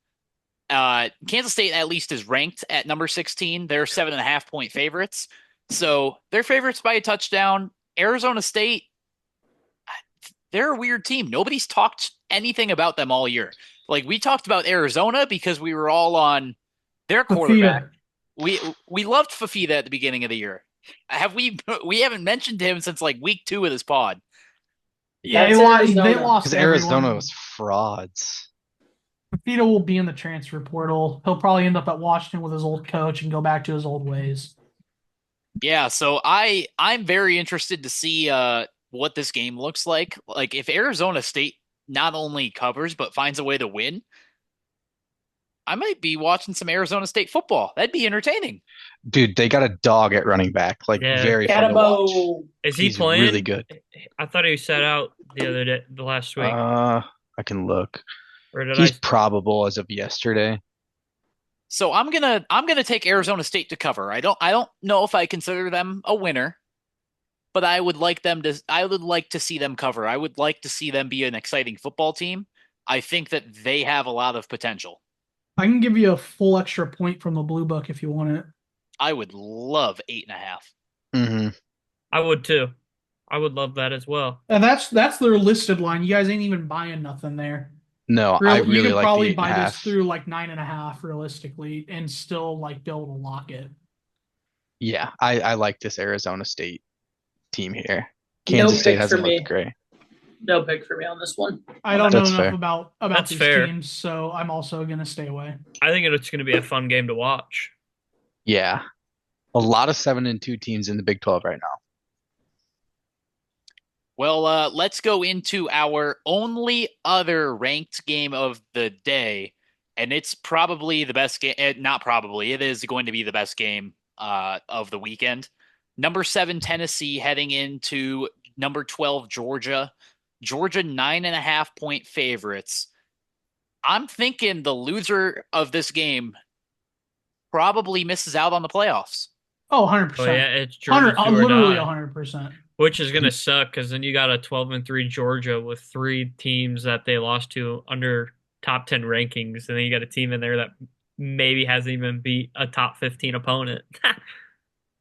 Kansas State at least is ranked at number 16. They're 7.5-point favorites, so they're favorites by a touchdown. Arizona State, they're a weird team. Nobody's talked anything about them all year. Like, we talked about Arizona because we were all on their quarterback. We loved Fafita at the beginning of the year. We haven't mentioned him since like week 2 of this pod. Yeah, That's they Arizona. lost Because everyone. Arizona was frauds. Fafita will be in the transfer portal. He'll probably end up at Washington with his old coach and go back to his old ways. Yeah, so I'm very interested to see what this game looks like. Like if Arizona State not only covers but finds a way to win, I might be watching some Arizona State football. That'd be entertaining. Dude, they got a dog at running back. Like, Yeah. very fun to watch. Catabo. Is he He's really playing? good. I thought he sat out the other day, the last week. I can look. Or did He's I? probable as of yesterday. So I'm gonna take Arizona State to cover. I don't know if I consider them a winner, but I would like to see them cover. I would like to see them be an exciting football team. I think that they have a lot of potential. I can give you a full extra point from the blue book if you want it. I would love 8.5. Hmm. I would too. I would love that as well. And that's their listed line. You guys ain't even buying nothing there. No, I You really could like the probably eight and a buy this half. through like 9.5 realistically and still like be able to lock it. Yeah, I like this Arizona State team here. No Kansas State pick for hasn't looked me. great. No pick for me on this one. I don't know That's enough fair. about That's these fair. teams, so I'm also gonna stay away. I think it's going to be a fun game to watch. Yeah, a lot of 7-2 teams in the Big 12 right now. Well, let's go into our only other ranked game of the day, and it's probably the best game. Not probably, it is going to be the best game of the weekend. Number 7 Tennessee heading into number 12 Georgia. Georgia 9.5 point favorites. I'm thinking the loser of this game probably misses out on the playoffs. Oh, 100%. Oh yeah, it's Georgia 100, do or literally die, 100%. which is going to suck because then you got a 12-3 Georgia with 3 teams that they lost to under top 10 rankings, and then you got a team in there that maybe hasn't even beat a top 15 opponent.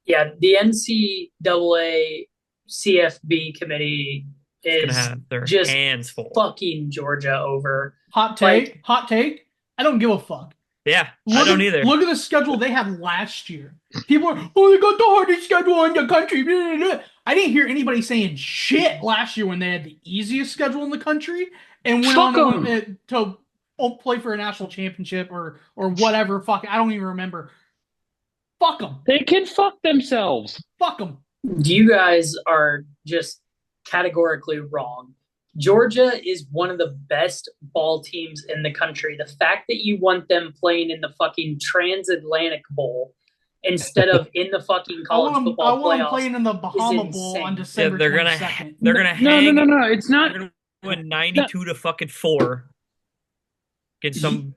Yeah, the NCAA CFB committee It's going to is have their just hands full. fucking Georgia over. Hot take. Hot take. I don't give a fuck. Yeah, I don't either. Look at the schedule they had last year. People are, oh, they got the hardest schedule in the country. Blah, blah, blah. I didn't hear anybody saying shit last year when they had the easiest schedule in the country and went Fuck on 'em. to play for a national championship or whatever. Fuck, I don't even remember. Fuck them. They can fuck themselves. Fuck them. You guys are just categorically wrong. Georgia is one of the best ball teams in the country. The fact that you want them playing in the fucking Transatlantic Bowl instead of in the fucking college I football want them playoffs playing in the Bahama is Bowl on insane. December they're gonna 22nd. they're gonna No, hang. no, no, no. It's not. They're gonna win 92 to fucking 4 against some.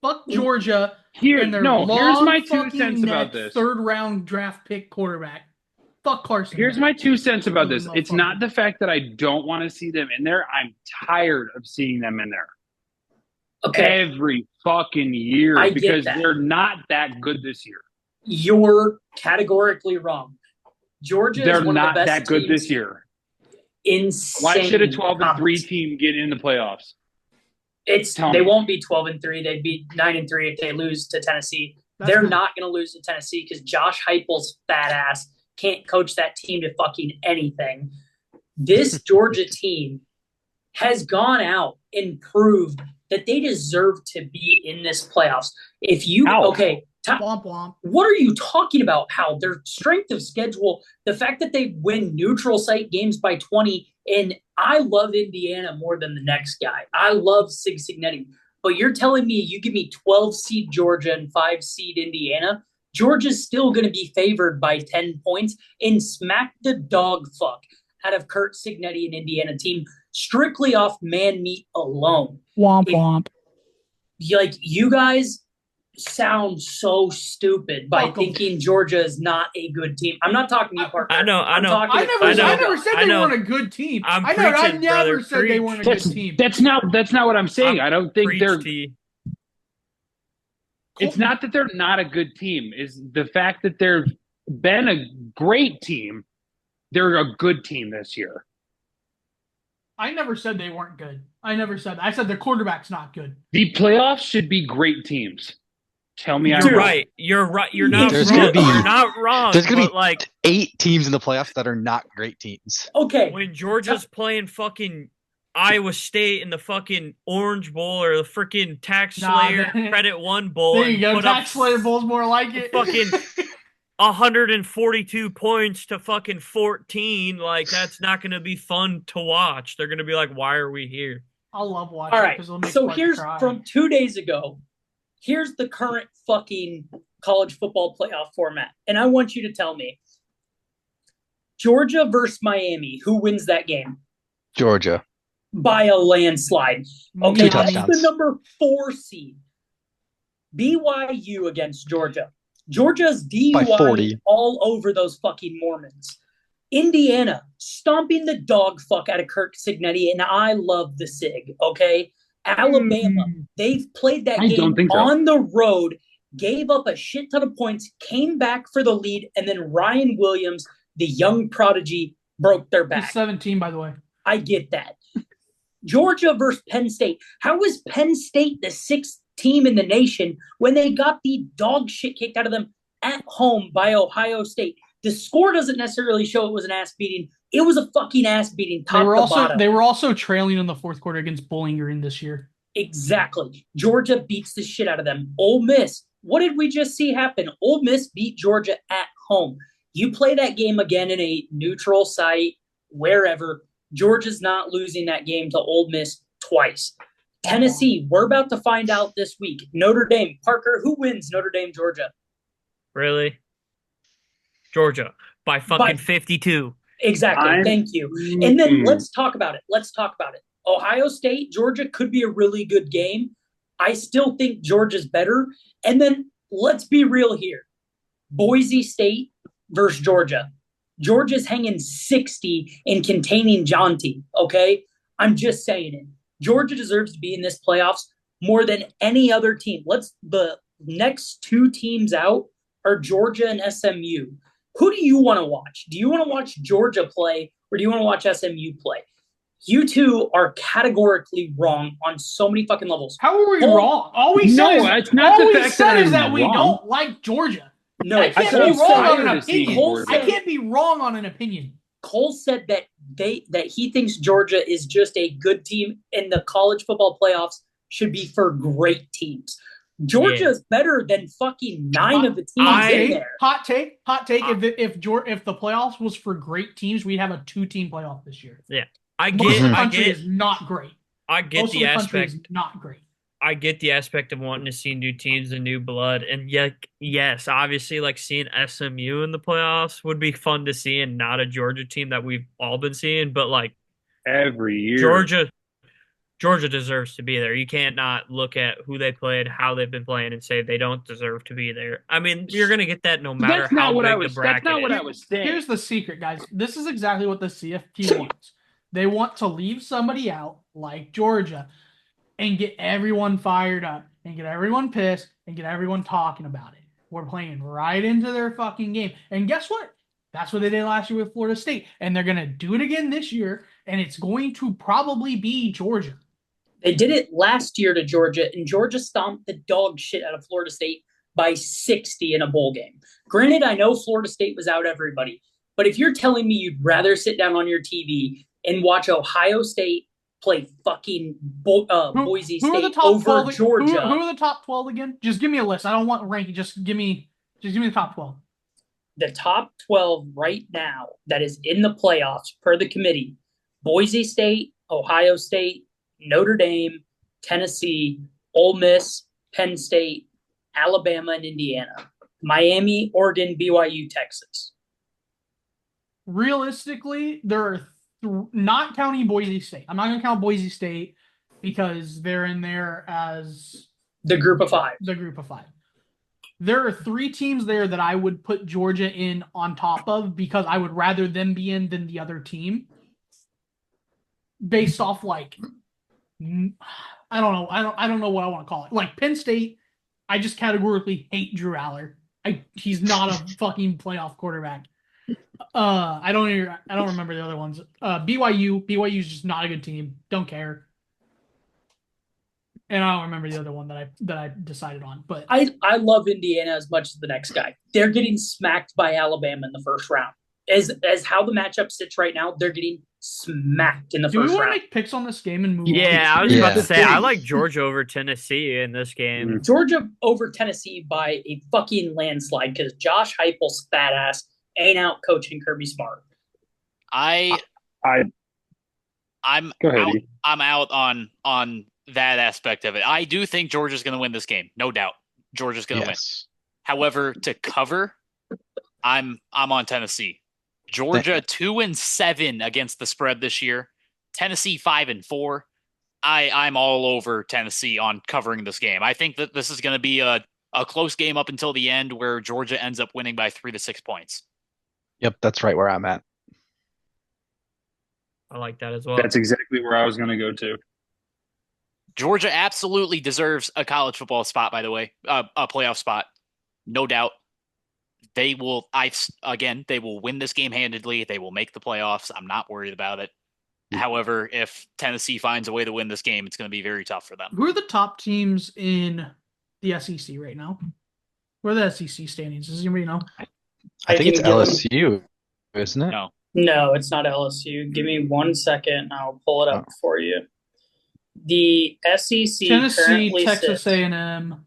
Fuck Georgia Here, and their no. Here's long my 2 fucking cents about neck this. third round draft pick quarterback. Fuck Carson. Here's my 2 cents about this. Motherfucker. It's not the fact that I don't want to see them in there. I'm tired of seeing them in there Okay, every fucking year I get because that. they're not that good this year. you're categorically wrong. Georgia They're is one not of the best that good teams. this year. Insane. Why should a 12-3 conference. team get in the playoffs? Tell They me. won't be 12-3. They'd be 9-3 if they lose to Tennessee. They're not going to lose to Tennessee because Josh Heupel's fat ass can't coach that team to fucking anything. This Georgia team has gone out and proved that they deserve to be in this playoffs. If you Ow. okay, Womp womp. what are you talking about? How their strength of schedule, the fact that they win neutral site games by 20, and I love Indiana more than the next guy. I love Sig Signetti. But you're telling me you give me 12 seed Georgia and 5 seed Indiana? Georgia's still going to be favored by 10 points and smack the dog fuck out of Kurt Signetti and Indiana team strictly off man meat alone. Womp If- womp. Like, you guys sound so stupid by Fuck 'em. thinking Georgia is not a good team. I'm not talking to you, Parker. I know. I'm talking I to never know. said I they know. weren't a good team. I'm I preaching, never brother, said they preach. weren't a good team. That's not what I'm saying. I don't think Preach, they're. T. It's not that they're not a good team. Is the fact that they've been a great team. They're a good team this year. I never said they weren't good. I never said that. I said their quarterback's not good. The playoffs should be great teams. Tell me I'm You're wrong. right. You're right. You're not There's wrong. gonna be- You're not wrong. There's gonna but be like 8 teams in the playoffs that are not great teams. Okay. when Georgia's playing fucking Iowa State in the fucking Orange Bowl or the freaking Tax Nah, Slayer they- Credit One Bowl. There you and go. put up Tax Slayer Bowl's more like it. fucking 142 points to fucking 14. Like, that's not going to be fun to watch. They're going to be like, why are we here? I love watching All it right. because it'll make So Clark here's cry. from 2 days ago. Here's the current fucking college football playoff format. And I want you to tell me Georgia versus Miami, who wins that game? Georgia. By a landslide. Okay, Two that's touchdowns. the number 4 seed. BYU against Georgia. Georgia's By DUI 40. all over those fucking Mormons. Indiana stomping the dog fuck out of Kirk Signetti, and I love the Sig, okay? Alabama, they've played that I game don't think so. on the road, gave up a shit ton of points, came back for the lead, and then Ryan Williams, the young prodigy, broke their back. He's 17, by the way. I get that. Georgia versus Penn State. How is Penn State the 6th team in the nation when they got the dog shit kicked out of them at home by Ohio State? The score doesn't necessarily show it was an ass beating. It was a fucking ass beating top to bottom. They were also trailing in the fourth quarter against Bowling Green this year. Exactly. Georgia beats the shit out of them. Ole Miss. What did we just see happen? Ole Miss beat Georgia at home. You play that game again in a neutral site, wherever. Georgia's not losing that game to Ole Miss twice. Tennessee, we're about to find out this week. Notre Dame. Parker, who wins Notre Dame, Georgia? Really? Georgia by fucking 52. Exactly. Thank you. And then let's talk about it. Ohio State, Georgia could be a really good game. I still think Georgia's better. And then let's be real here. Boise State versus Georgia. Georgia's hanging 60 and containing Jonty, okay? I'm just saying it. Georgia deserves to be in this playoffs more than any other team. The next 2 teams out are Georgia and SMU. Who do you want to watch? Do you want to watch Georgia play or do you want to watch SMU play? You two are categorically wrong on so many fucking levels. How are we wrong? All we said is that we don't like Georgia. No, I can't be wrong on an opinion. I can't be wrong on an opinion. Cole said that he thinks Georgia is just a good team and the college football playoffs should be for great teams. Georgia is better than fucking 9 of the teams in there. Hot take. If the playoffs was for great teams, we'd have a 2-team playoff this year. Yeah, Most of the country is not great. I get the aspect. Not great. I get the aspect of wanting to see new teams and new blood, and yes, obviously, like seeing SMU in the playoffs would be fun to see, and not a Georgia team that we've all been seeing, but like every year, Georgia deserves to be there. You can't not look at who they played, how they've been playing, and say they don't deserve to be there. I mean, you're going to get that no matter how big the bracket is. That's not what I was saying. Here's the secret, guys. This is exactly what the CFP wants. They want to leave somebody out, like Georgia, and get everyone fired up, and get everyone pissed, and get everyone talking about it. We're playing right into their fucking game. And guess what? That's what they did last year with Florida State. And they're going to do it again this year, and it's going to probably be Georgia. They did it last year to Georgia, and Georgia stomped the dog shit out of Florida State by 60 in a bowl game. Granted, I know Florida State was out everybody, but if you're telling me you'd rather sit down on your TV and watch Ohio State play fucking Boise State over Georgia. Who are the top 12 again? Just give me a list. I don't want ranking. Just give me the top 12. The top 12 right now that is in the playoffs per the committee: Boise State, Ohio State, Notre Dame, Tennessee, Ole Miss, Penn State, Alabama, and Indiana. Miami, Oregon, BYU, Texas. Realistically, there are not counting Boise State. I'm not going to count Boise State because they're in there as the group of 5. There are 3 teams there that I would put Georgia in on top of because I would rather them be in than the other team. Based off like, I don't know. I don't know what I want to call it. Like Penn State, I just categorically hate Drew Aller. He's not a fucking playoff quarterback. I don't remember the other ones. BYU is just not a good team. Don't care. And I don't remember the other one that I decided on. But I love Indiana as much as the next guy. They're getting smacked by Alabama in the first round. As how the matchup sits right now, they're getting smacked in the Do we first want to round. make picks on this game and move on? Yeah, I was Yeah. about to Here's the say I thing. like Georgia over Tennessee in this game. Georgia over Tennessee by a fucking landslide because Josh Heupel's fat ass ain't out coaching Kirby Smart. I I I'm Go ahead. out. E. I'm out on that aspect of it. I do think Georgia's going to win this game, no doubt. Georgia's going to win. Yes. However, to cover, I'm on Tennessee. Georgia 2-7 against the spread this year. Tennessee 5-4. I'm all over Tennessee on covering this game. I think that this is going to be a close game up until the end where Georgia ends up winning by 3 to 6 points. Yep, that's right where I'm at. I like that as well. That's exactly where I was going to go to. Georgia absolutely deserves a college football spot, by the way, a playoff spot, no doubt. They will. They will win this game handedly. They will make the playoffs. I'm not worried about it. However, if Tennessee finds a way to win this game, it's going to be very tough for them. Who are the top teams in the SEC right now? Where are the SEC standings? Does anybody know? I think it's can give them- LSU, isn't it? No. No, it's not LSU. Give me 1 second and I'll pull it up for you. The SEC Tennessee, currently Texas sits. A&M,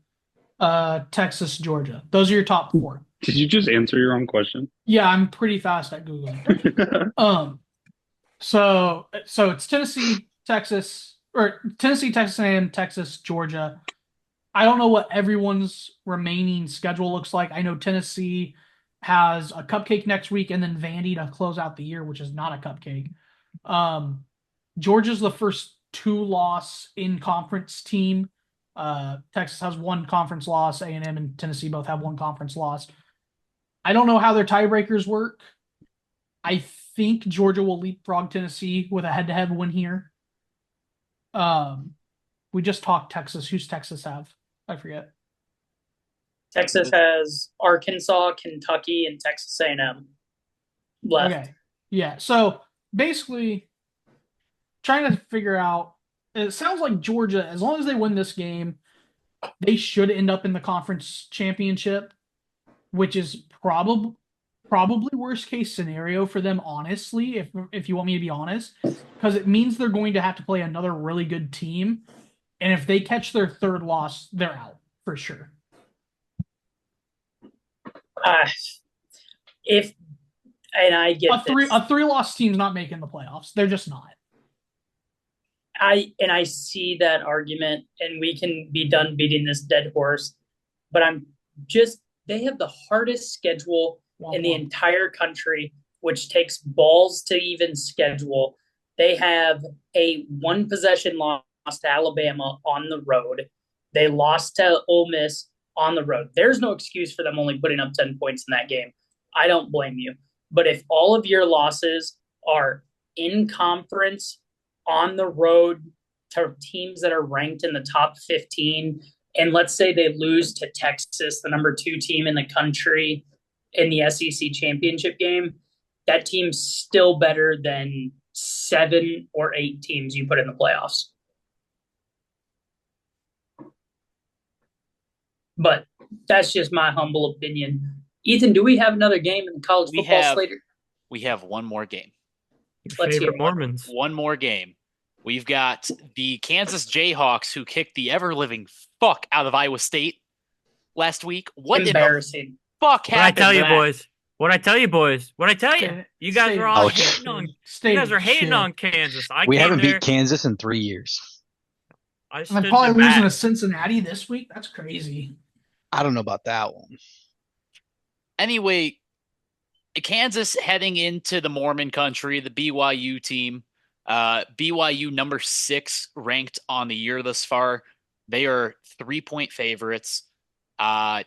Texas, Georgia. Those are your top 4. Did you just answer your own question? Yeah, I'm pretty fast at Googling. So it's Tennessee, Texas, A&M, Texas, Georgia. I don't know what everyone's remaining schedule looks like. I know Tennessee has a cupcake next week and then Vandy to close out the year, which is not a cupcake. Georgia's the first 2-loss in conference team. Texas has 1 conference loss. A&M and Tennessee both have 1 conference loss. I don't know how their tiebreakers work. I think Georgia will leapfrog Tennessee with a head-to-head win here. We just talked Texas. Who's Texas have? I forget. Texas has Arkansas, Kentucky, and Texas A&M left. Okay. Yeah. So basically, trying to figure out. It sounds like Georgia, as long as they win this game, they should end up in the conference championship, which is probably worst case scenario for them. Honestly, if you want me to be honest, because it means they're going to have to play another really good team, and if they catch their 3rd loss, they're out for sure. I get a 3-loss team's not making the playoffs. They're just not. I see that argument, and we can be done beating this dead horse. But they have the hardest schedule in the entire country, which takes balls to even schedule. They have a 1-possession loss to Alabama on the road. They lost to Ole Miss on the road. There's no excuse for them only putting up 10 points in that game. I don't blame you. But if all of your losses are in conference, on the road to teams that are ranked in the top 15, and let's say they lose to Texas, the number 2 team in the country, in the SEC championship game, that team's still better than 7 or 8 teams you put in the playoffs. But that's just my humble opinion. Ethan, do we have another game in the college football slate? We have one more game. Your favorite Mormons. One more game. We've got the Kansas Jayhawks, who kicked the ever-living fuck out of Iowa State last week. What embarrassing fuck happened? What I tell you, boys. What I tell you, boys. What I tell you. You guys are all hating on. You guys are hating on Kansas. We haven't beat Kansas in 3 years. I'm probably losing to Cincinnati this week. That's crazy. I don't know about that one. Anyway, Kansas heading into the Mormon country, the BYU team. BYU number 6 ranked on the year thus far. They are 3-point favorites. God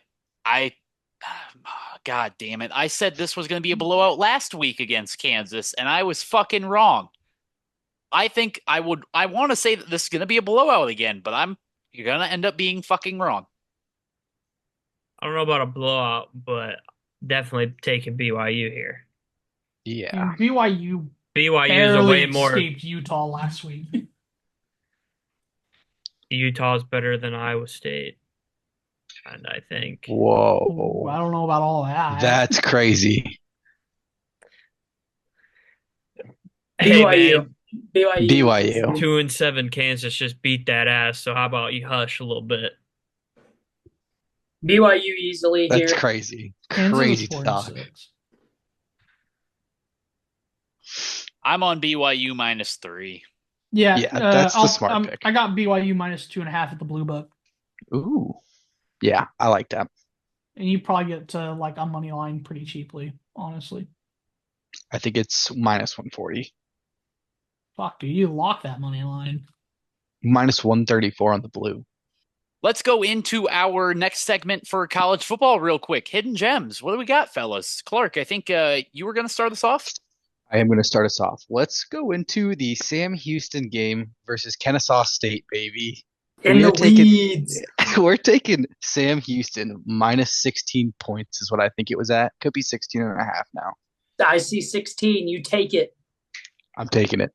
damn it. I said this was going to be a blowout last week against Kansas, and I was fucking wrong. I want to say that this is going to be a blowout again, but you're going to end up being fucking wrong. I don't know about a blowout, but definitely taking BYU here. Yeah. BYU is a way more. Escaped Utah last week. Utah's better than Iowa State, and I think. Whoa! I don't know about all that. That's crazy. Hey BYU. man, BYU. BYU. 2-7 Kansas just beat that ass. So how about you hush a little bit? BYU easily That's here. crazy. Kansas is Crazy 4 and talk. 6. I'm on BYU -3. Yeah, Yeah, that's the smart I'll, pick. I got BYU -2.5 at the Blue Book, Ooh. Yeah, I like that. and you probably get to like a money line pretty cheaply, honestly. I think it's -140. Fuck, dude, you lock that money line. -134 on the blue. Let's go into our next segment for college football real quick. Hidden gems. What do we got, fellas? Clark, I think you were going to start us off. I am going to start us off. Let's go into the Sam Houston game versus Kennesaw State, baby. In We the are taking weeds. we're taking Sam Houston -16 points is what I think it was at. Could be 16.5 now. I see 16. You take it. I'm taking it.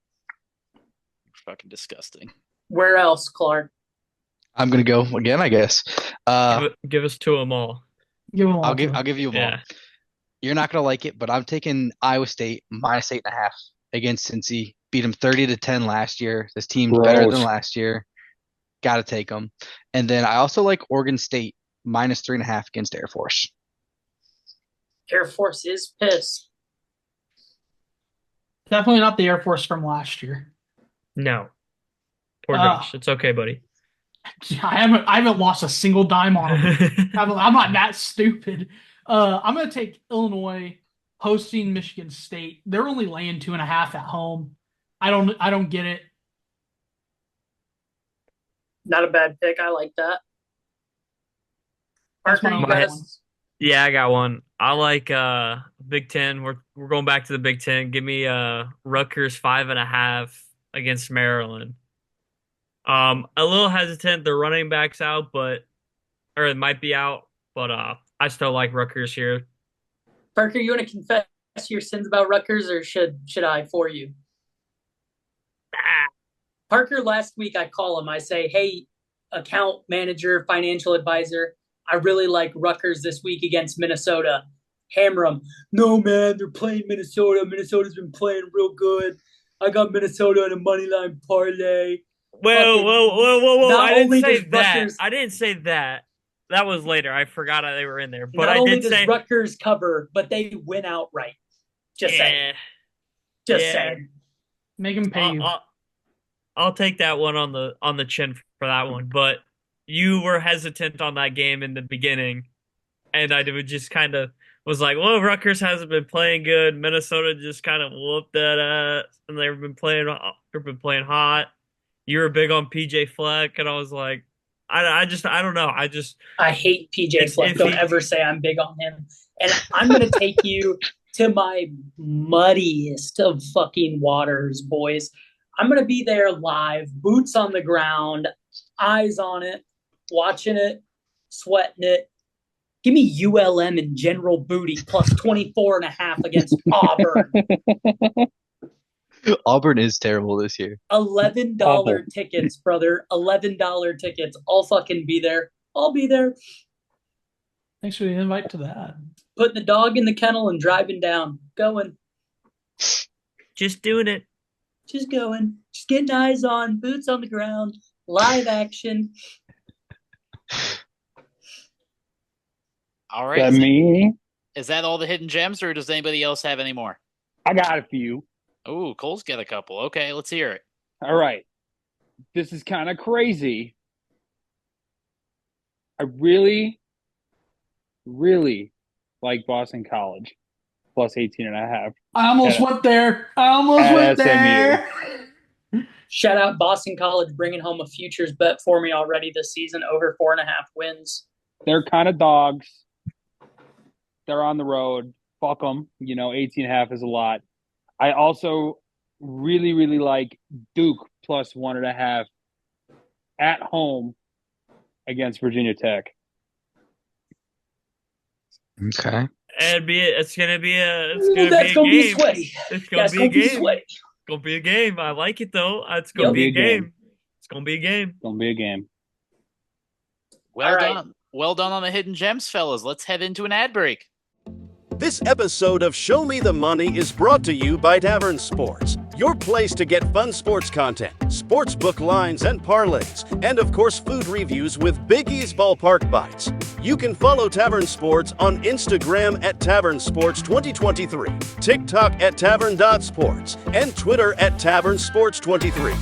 Fucking disgusting. Where else, Clark? I'm gonna go again, I guess. Give us two of them all. Give them all. I'll give you them all. Yeah. You're not gonna like it, but I'm taking Iowa State -8.5 against Cincy. Beat them 30-10 last year. This team's better than Gross. last year. Got to take them. And then I also like Oregon State -3.5 against Air Force. Air Force is pissed. Definitely not the Air Force from last year. No. Poor Josh. It's okay, buddy. I haven't lost a single dime on them. I'm not that stupid. I'm gonna take Illinois hosting Michigan State. They're only laying 2.5 at home. I don't get it. Not a bad pick. I like that. That's Parker, my you only got one. us. Yeah, I got one. I like Big Ten. We're going back to the Big Ten. Give me Rutgers 5.5 against Maryland. A little hesitant. The running back's out, or it might be out, but I still like Rutgers here. Parker, you want to confess your sins about Rutgers, or should I for you? Ah, Parker, last week I call him. I say, hey, account manager, financial advisor, I really like Rutgers this week against Minnesota. Hammer him. No, man, they're playing Minnesota. Minnesota's been playing real good. I got Minnesota in a money line parlay. Whoa, Fucking- whoa, whoa, whoa, whoa! not I didn't only say does that. Rutgers- I didn't say that. That was later. I forgot they were in there. But Not I only did does say, Rutgers cover, but they win outright. Just saying. Just yeah. saying. Make them pay you. I'll take that one on the chin for that one. But you were hesitant on that game in the beginning, and I would just kind of was like, well, Rutgers hasn't been playing good. Minnesota just kind of whooped that ass, and they've been playing hot. You were big on PJ Fleck, and I was like, I don't know. I hate PJ It's Fleck. Don't iffy. ever say I'm big on him. And I'm going to take you to my muddiest of fucking waters, boys. I'm going to be there live, boots on the ground, eyes on it, watching it, sweating it. Give me ULM and General Booty plus 24.5 against Auburn. Auburn is terrible this year. $11 Awful. tickets, brother. $11 tickets. I'll fucking be there. I'll be there. Thanks for the invite to that. Putting the dog in the kennel and driving down. Going. just doing it. Just going. Just getting eyes on. Boots on the ground. Live action. All Is that right. me? Is that all the hidden gems, or does anybody else have any more? I got a few. Oh, Cole's got a couple. Okay, let's hear it. All right. This is kind of crazy. I really, really like Boston College plus 18.5. I almost At- went there. I almost at went SMU. there. Shout out Boston College bringing home a futures bet for me already this season over 4.5 wins. They're kind of dogs. They're on the road. Fuck them. 18.5 is a lot. I also really, really like Duke plus 1.5 at home against Virginia Tech. Okay. It's gonna be a That's going to be game. sweaty. It's gonna That's be a going to be game. sweaty. It's gonna be a game. I like it though. It's gonna Yep. be a Be a game. game. It's gonna be a game. It's going to be a game. Well All right. done. Well done on the hidden gems, fellas. Let's head into an ad break. This episode of Show Me the Money is brought to you by Tavern Sports. your place to get fun sports content, sportsbook lines and parlays, and of course food reviews with Big E's Ballpark Bites. You can follow Tavern Sports on Instagram at Tavern Sports 2023, TikTok at Tavern.Sports, and Twitter at Tavern Sports 23.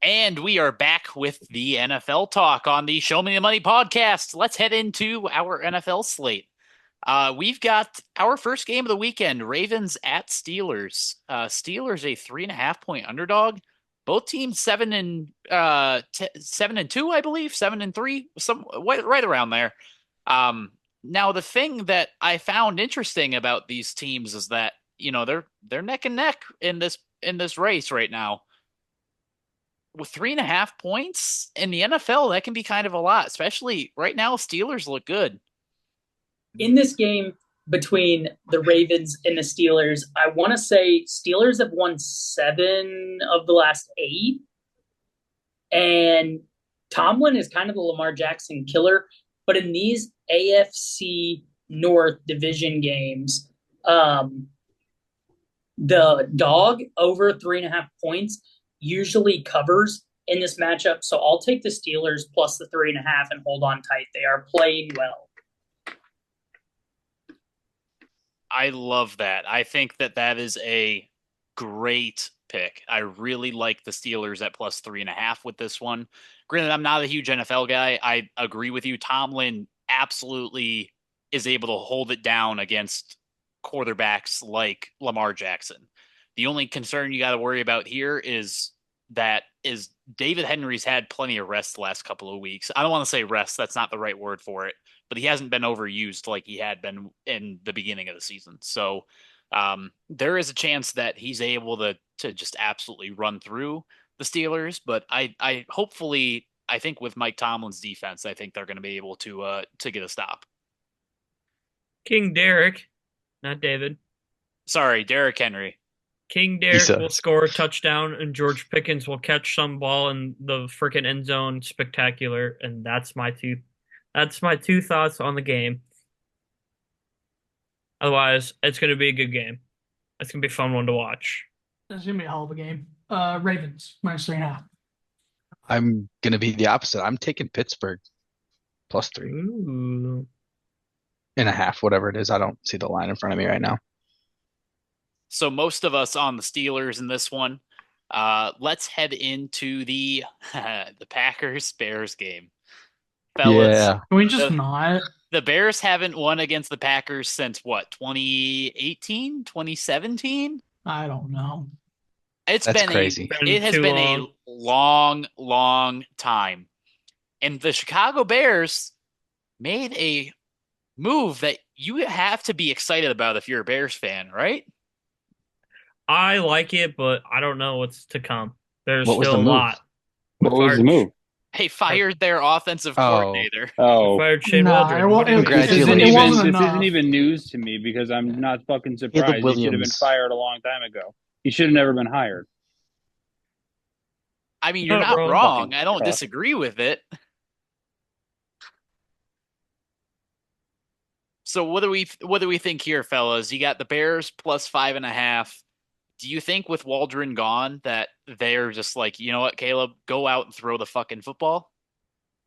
And we are back with the NFL talk on the Show Me the Money podcast. Let's head into our NFL slate. We've got our first game of the weekend, Ravens at Steelers. Steelers a 3.5-point underdog. Both teams 7-2, I believe, 7-3, right around there. Now the thing that I found interesting about these teams is that they're neck and neck in this race right now. With 3.5 points in the NFL, that can be kind of a lot, especially right now. Steelers look good. In this game between the Ravens and the Steelers, I want to say Steelers have won 7 of the last 8. And Tomlin is kind of the Lamar Jackson killer. But in these AFC North division games, the dog over 3.5 points usually covers in this matchup. So I'll take the Steelers plus the 3.5 and hold on tight. They are playing well. I love that. I think that is a great pick. I really like the Steelers at plus 3.5 with this one. Granted, I'm not a huge NFL guy. I agree with you. Tomlin absolutely is able to hold it down against quarterbacks like Lamar Jackson. The only concern you got to worry about here is David Henry's had plenty of rest the last couple of weeks. I don't want to say rest. That's not the right word for it. But he hasn't been overused like he had been in the beginning of the season. So there is a chance that he's able to just absolutely run through the Steelers. But I hopefully, I think with Mike Tomlin's defense, I think they're going to be able to get a stop. King Derek, not David. Sorry, Derrick Henry. King Derek will score a touchdown, and George Pickens will catch some ball in the freaking end zone. Spectacular, and that's my two thoughts on the game. Otherwise, it's going to be a good game. It's going to be a fun one to watch. It's going to be a hell of a game. Ravens minus 3.5. I'm going to be the opposite. I'm taking Pittsburgh plus 3.5, whatever it is. I don't see the line in front of me right now. So most of us on the Steelers in this one. Let's head into the Packers-Bears game. Fellas, yeah. Can we just not? The Bears haven't won against the Packers since what, 2018, 2017? I don't know. That's crazy. It has been a long, long time. And the Chicago Bears made a move that you have to be excited about if you're a Bears fan, right? I like it, but I don't know what's to come. There's What was still the a move? lot. What was the move? They fired their offensive coordinator. Oh, Fired Shane Nah, Waldron. it wa- it- Congratulations. it wasn't this enough. isn't even news to me because I'm not fucking surprised. He Caleb should have been Williams. fired a long time ago. He should have never been hired. I mean, you're Not not wrong. wrong. I don't Fucking disagree with it. So what do we think here, fellas? You got the Bears plus 5.5. Do you think with Waldron gone that they're just like, you know what, Caleb, go out and throw the fucking football?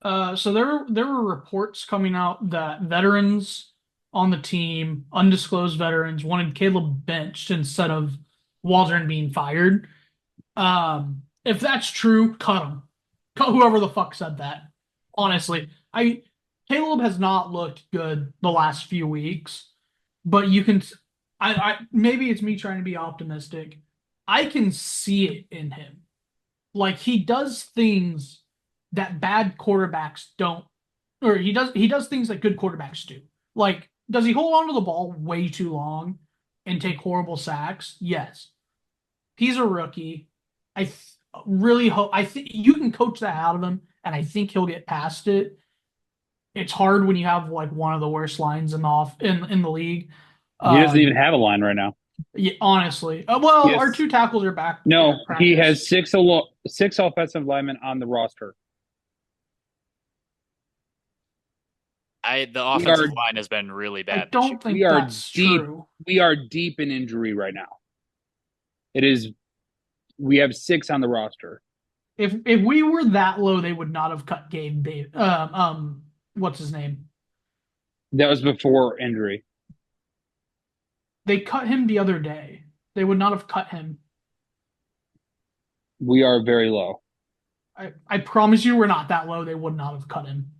So there were reports coming out that veterans on the team, undisclosed veterans, wanted Caleb benched instead of Waldron being fired. If that's true, cut him. Cut whoever the fuck said that. Honestly, Caleb has not looked good the last few weeks, but you can. I maybe it's me trying to be optimistic. I can see it in him. Like he does things that bad quarterbacks don't, or he does things that good quarterbacks do. Like, does he hold on to the ball way too long and take horrible sacks? Yes. He's a rookie. Really hope. I think you can coach that out of him, and I think he'll get past it. It's hard when you have like one of the worst lines in the league. He doesn't even have a line right now. Yeah, honestly. Well, Yes. our 2 tackles are back. No, at practice. he has six offensive linemen on the roster. The offensive line has been really bad. I don't think that's true. We are deep in injury right now. We have 6 on the roster. If we were that low, they would not have cut Gabe Davis. What's his name? That was before injury. They cut him the other day. They would not have cut him. We are very low. I promise you, we're not that low. They would not have cut him.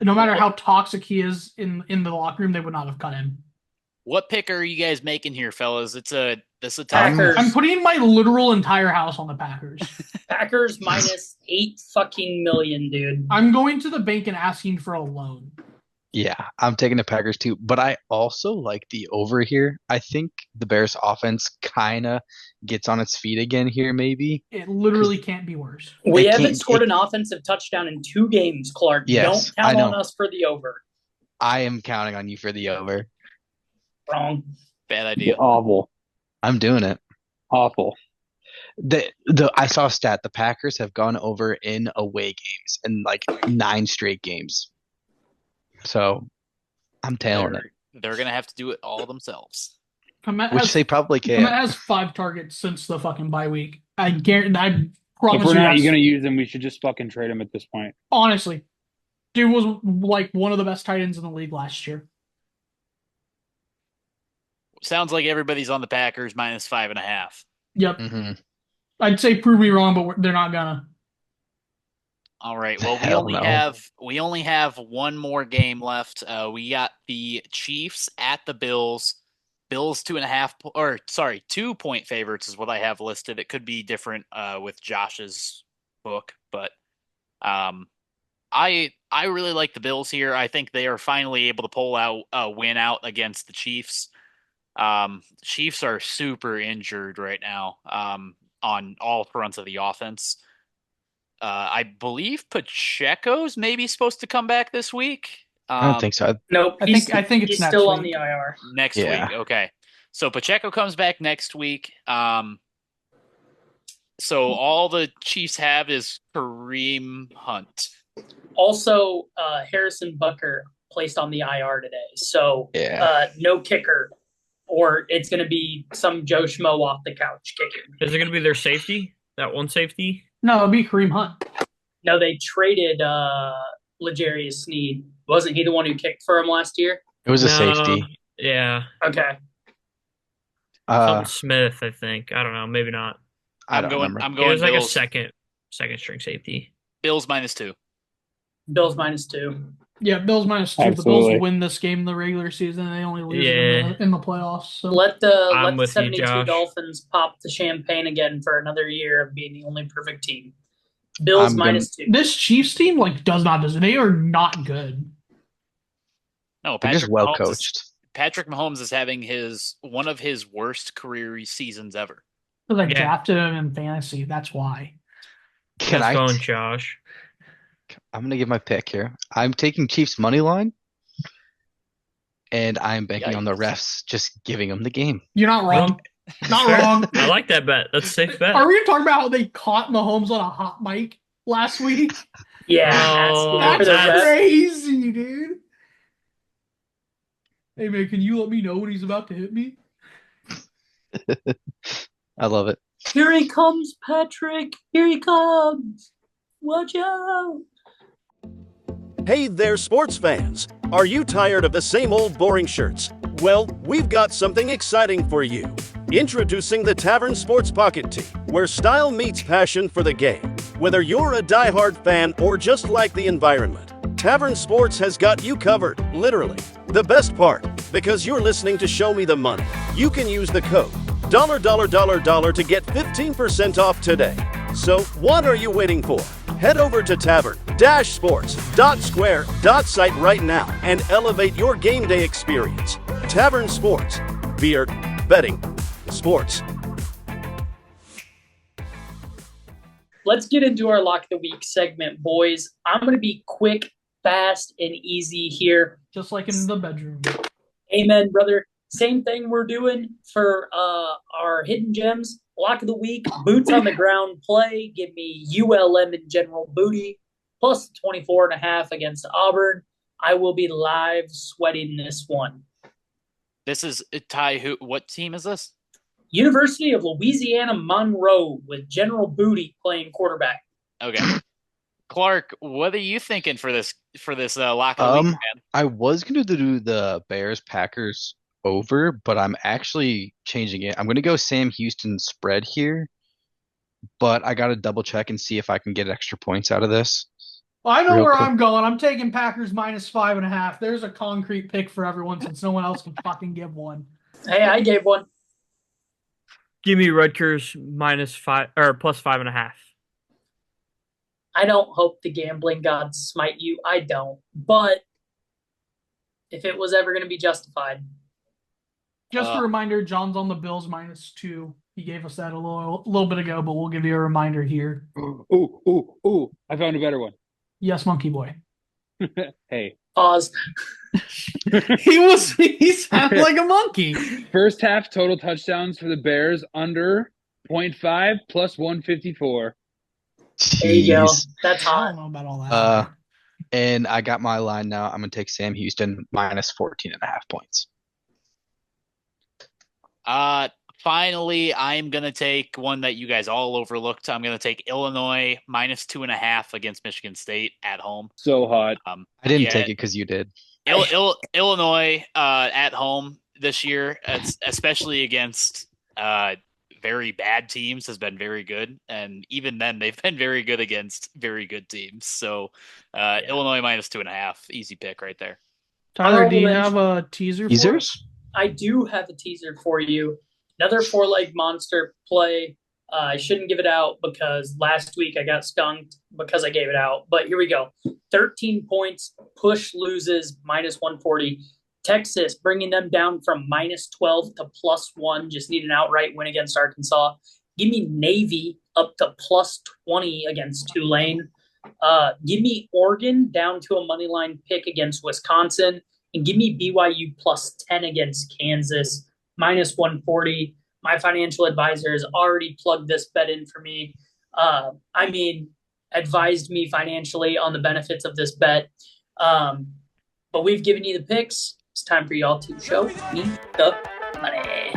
No matter how toxic he is in the locker room, they would not have cut him. What pick are you guys making here, fellas? This a Packers. I'm putting my literal entire house on the Packers. Packers minus 8 fucking million, dude. I'm going to the bank and asking for a loan. Yeah, I'm taking the Packers too, but I also like the over here. I think the Bears offense kind of gets on its feet again here, maybe. It literally can't be worse. We haven't scored an offensive touchdown in 2 games, Clark. Yes, Don't count on us for the over. I am counting on you for the over. Wrong. Bad idea. Awful. I'm doing it. Awful. I saw a stat. The Packers have gone over in away games in like 9 straight games. So I'm tailing it. They're gonna have to do it all themselves. Which they probably can. Komet has 5 targets since the fucking bye week. I guarantee. I promise If we're not you. going to use him, we should just fucking trade him at this point. Honestly, dude was like one of the best tight ends in the league last year. Sounds like everybody's on the Packers minus 5.5. Yep. Mm-hmm. I'd say prove me wrong, but they're not gonna. All right. Well, we only have one more game left. We got the Chiefs at the Bills. Bills 2.5 favorites is what I have listed. It could be different with Josh's book, but I really like the Bills here. I think they are finally able to pull out a win out against the Chiefs. Chiefs are super injured right now on all fronts of the offense. I believe Pacheco's maybe supposed to come back this week. I don't think so. Nope. I think it's he's next still week. on the IR. Next week. Okay. So Pacheco comes back next week. So all the Chiefs have is Kareem Hunt. Also, Harrison Butker placed on the IR today. So no kicker, or it's going to be some Joe Schmo off the couch kicking. Is it going to be their safety? That one safety? No, it'd be Kareem Hunt. No, they traded L'Jarius Sneed. Wasn't he the one who kicked for him last year? It was a safety. Yeah. Okay. Something Smith, I think. I don't know. Maybe not. I don't remember. I'm going. It was like Bills. a second string safety. Bills -2. Bills -2. Yeah, Bills -2. Absolutely. The Bills win this game in the regular season, and they only lose in the playoffs. So. Let I'm the with you, 72 Josh. Dolphins pop the champagne again for another year of being the only perfect team. Bills -2. This Chiefs team does not deserve. They are not good. No, They're just well coached. Patrick Mahomes is having one of his worst career seasons ever. Because I drafted him in fantasy. That's why. Going, Josh? I'm going to give my pick here. I'm taking Chiefs money line, and I'm banking on the refs just giving them the game. You're not wrong. Not wrong. I like that bet. That's a safe bet. Are we talking about how they caught Mahomes on a hot mic last week? Yeah, that's crazy, dude. Hey, man, can you let me know when he's about to hit me? I love it. Here he comes, Patrick. Here he comes. Watch out. Hey there, sports fans. Are you tired of the same old boring shirts? Well, we've got something exciting for you. Introducing the Tavern Sports Pocket Tee, where style meets passion for the game. Whether you're a diehard fan or just like the environment, Tavern Sports has got you covered, literally. The best part, because you're listening to Show Me the Money, you can use the code $$ to get 15% off today. So what are you waiting for? Head over to tavern-sports.square.site right now and elevate your game day experience. Tavern Sports. Beer, betting, sports. Let's get into our Lock of the Week segment, boys. I'm going to be quick, fast, and easy here. Just like in the bedroom. Amen, brother. Same thing we're doing for our hidden gems. Lock of the week, boots on the ground play. Give me ULM and General Booty plus 24.5 against Auburn. I will be live sweating this one. This is Ty. What team is this? University of Louisiana Monroe with General Booty playing quarterback. Okay. Clark, what are you thinking for this lock of the week, man? I was gonna do the Bears Packers over, but I'm actually changing it. I'm gonna go Sam Houston spread here, but I gotta double check and see if I can get extra points out of this. Well, I know Real where quick. I'm going. I'm taking Packers -5.5. There's a concrete pick for everyone since no one else can fucking give one. Hey, I gave one. Give me Rutgers -5 or +5.5. I don't hope the gambling gods smite you. I don't. But if it was ever going to be justified. Just a reminder, John's on the Bills -2. He gave us that a little bit ago, but we'll give you a reminder here. Ooh. I found a better one. Yes, Monkey Boy. Hey. Pause. He sounded like a monkey. First half total touchdowns for the Bears under 0.5 plus 154. There you go. Jeez. That's I hot. don't know about all that. And I got my line now. I'm gonna take Sam Houston -14.5 points. Finally, I'm gonna take one that you guys all overlooked. I'm gonna take Illinois -2.5 against Michigan State at home. So hot. I didn't take it because you did. Illinois at home this year, especially against very bad teams, has been very good, and even then they've been very good against very good teams. So Illinois -2.5, easy pick right there. Tyler, do you have a teaser for us? Teasers? I do have a teaser for you. Another four-leg monster play. I shouldn't give it out because last week I got skunked because I gave it out. But here we go. 13 points, push loses, -140. Texas bringing them down from -12 to +1. Just need an outright win against Arkansas. Give me Navy up to +20 against Tulane. Give me Oregon down to a money line pick against Wisconsin. And give me BYU +10 against Kansas, -140. My financial advisor has already plugged this bet in for me. Advised me financially on the benefits of this bet. But we've given you the picks. It's time for y'all to show me the money.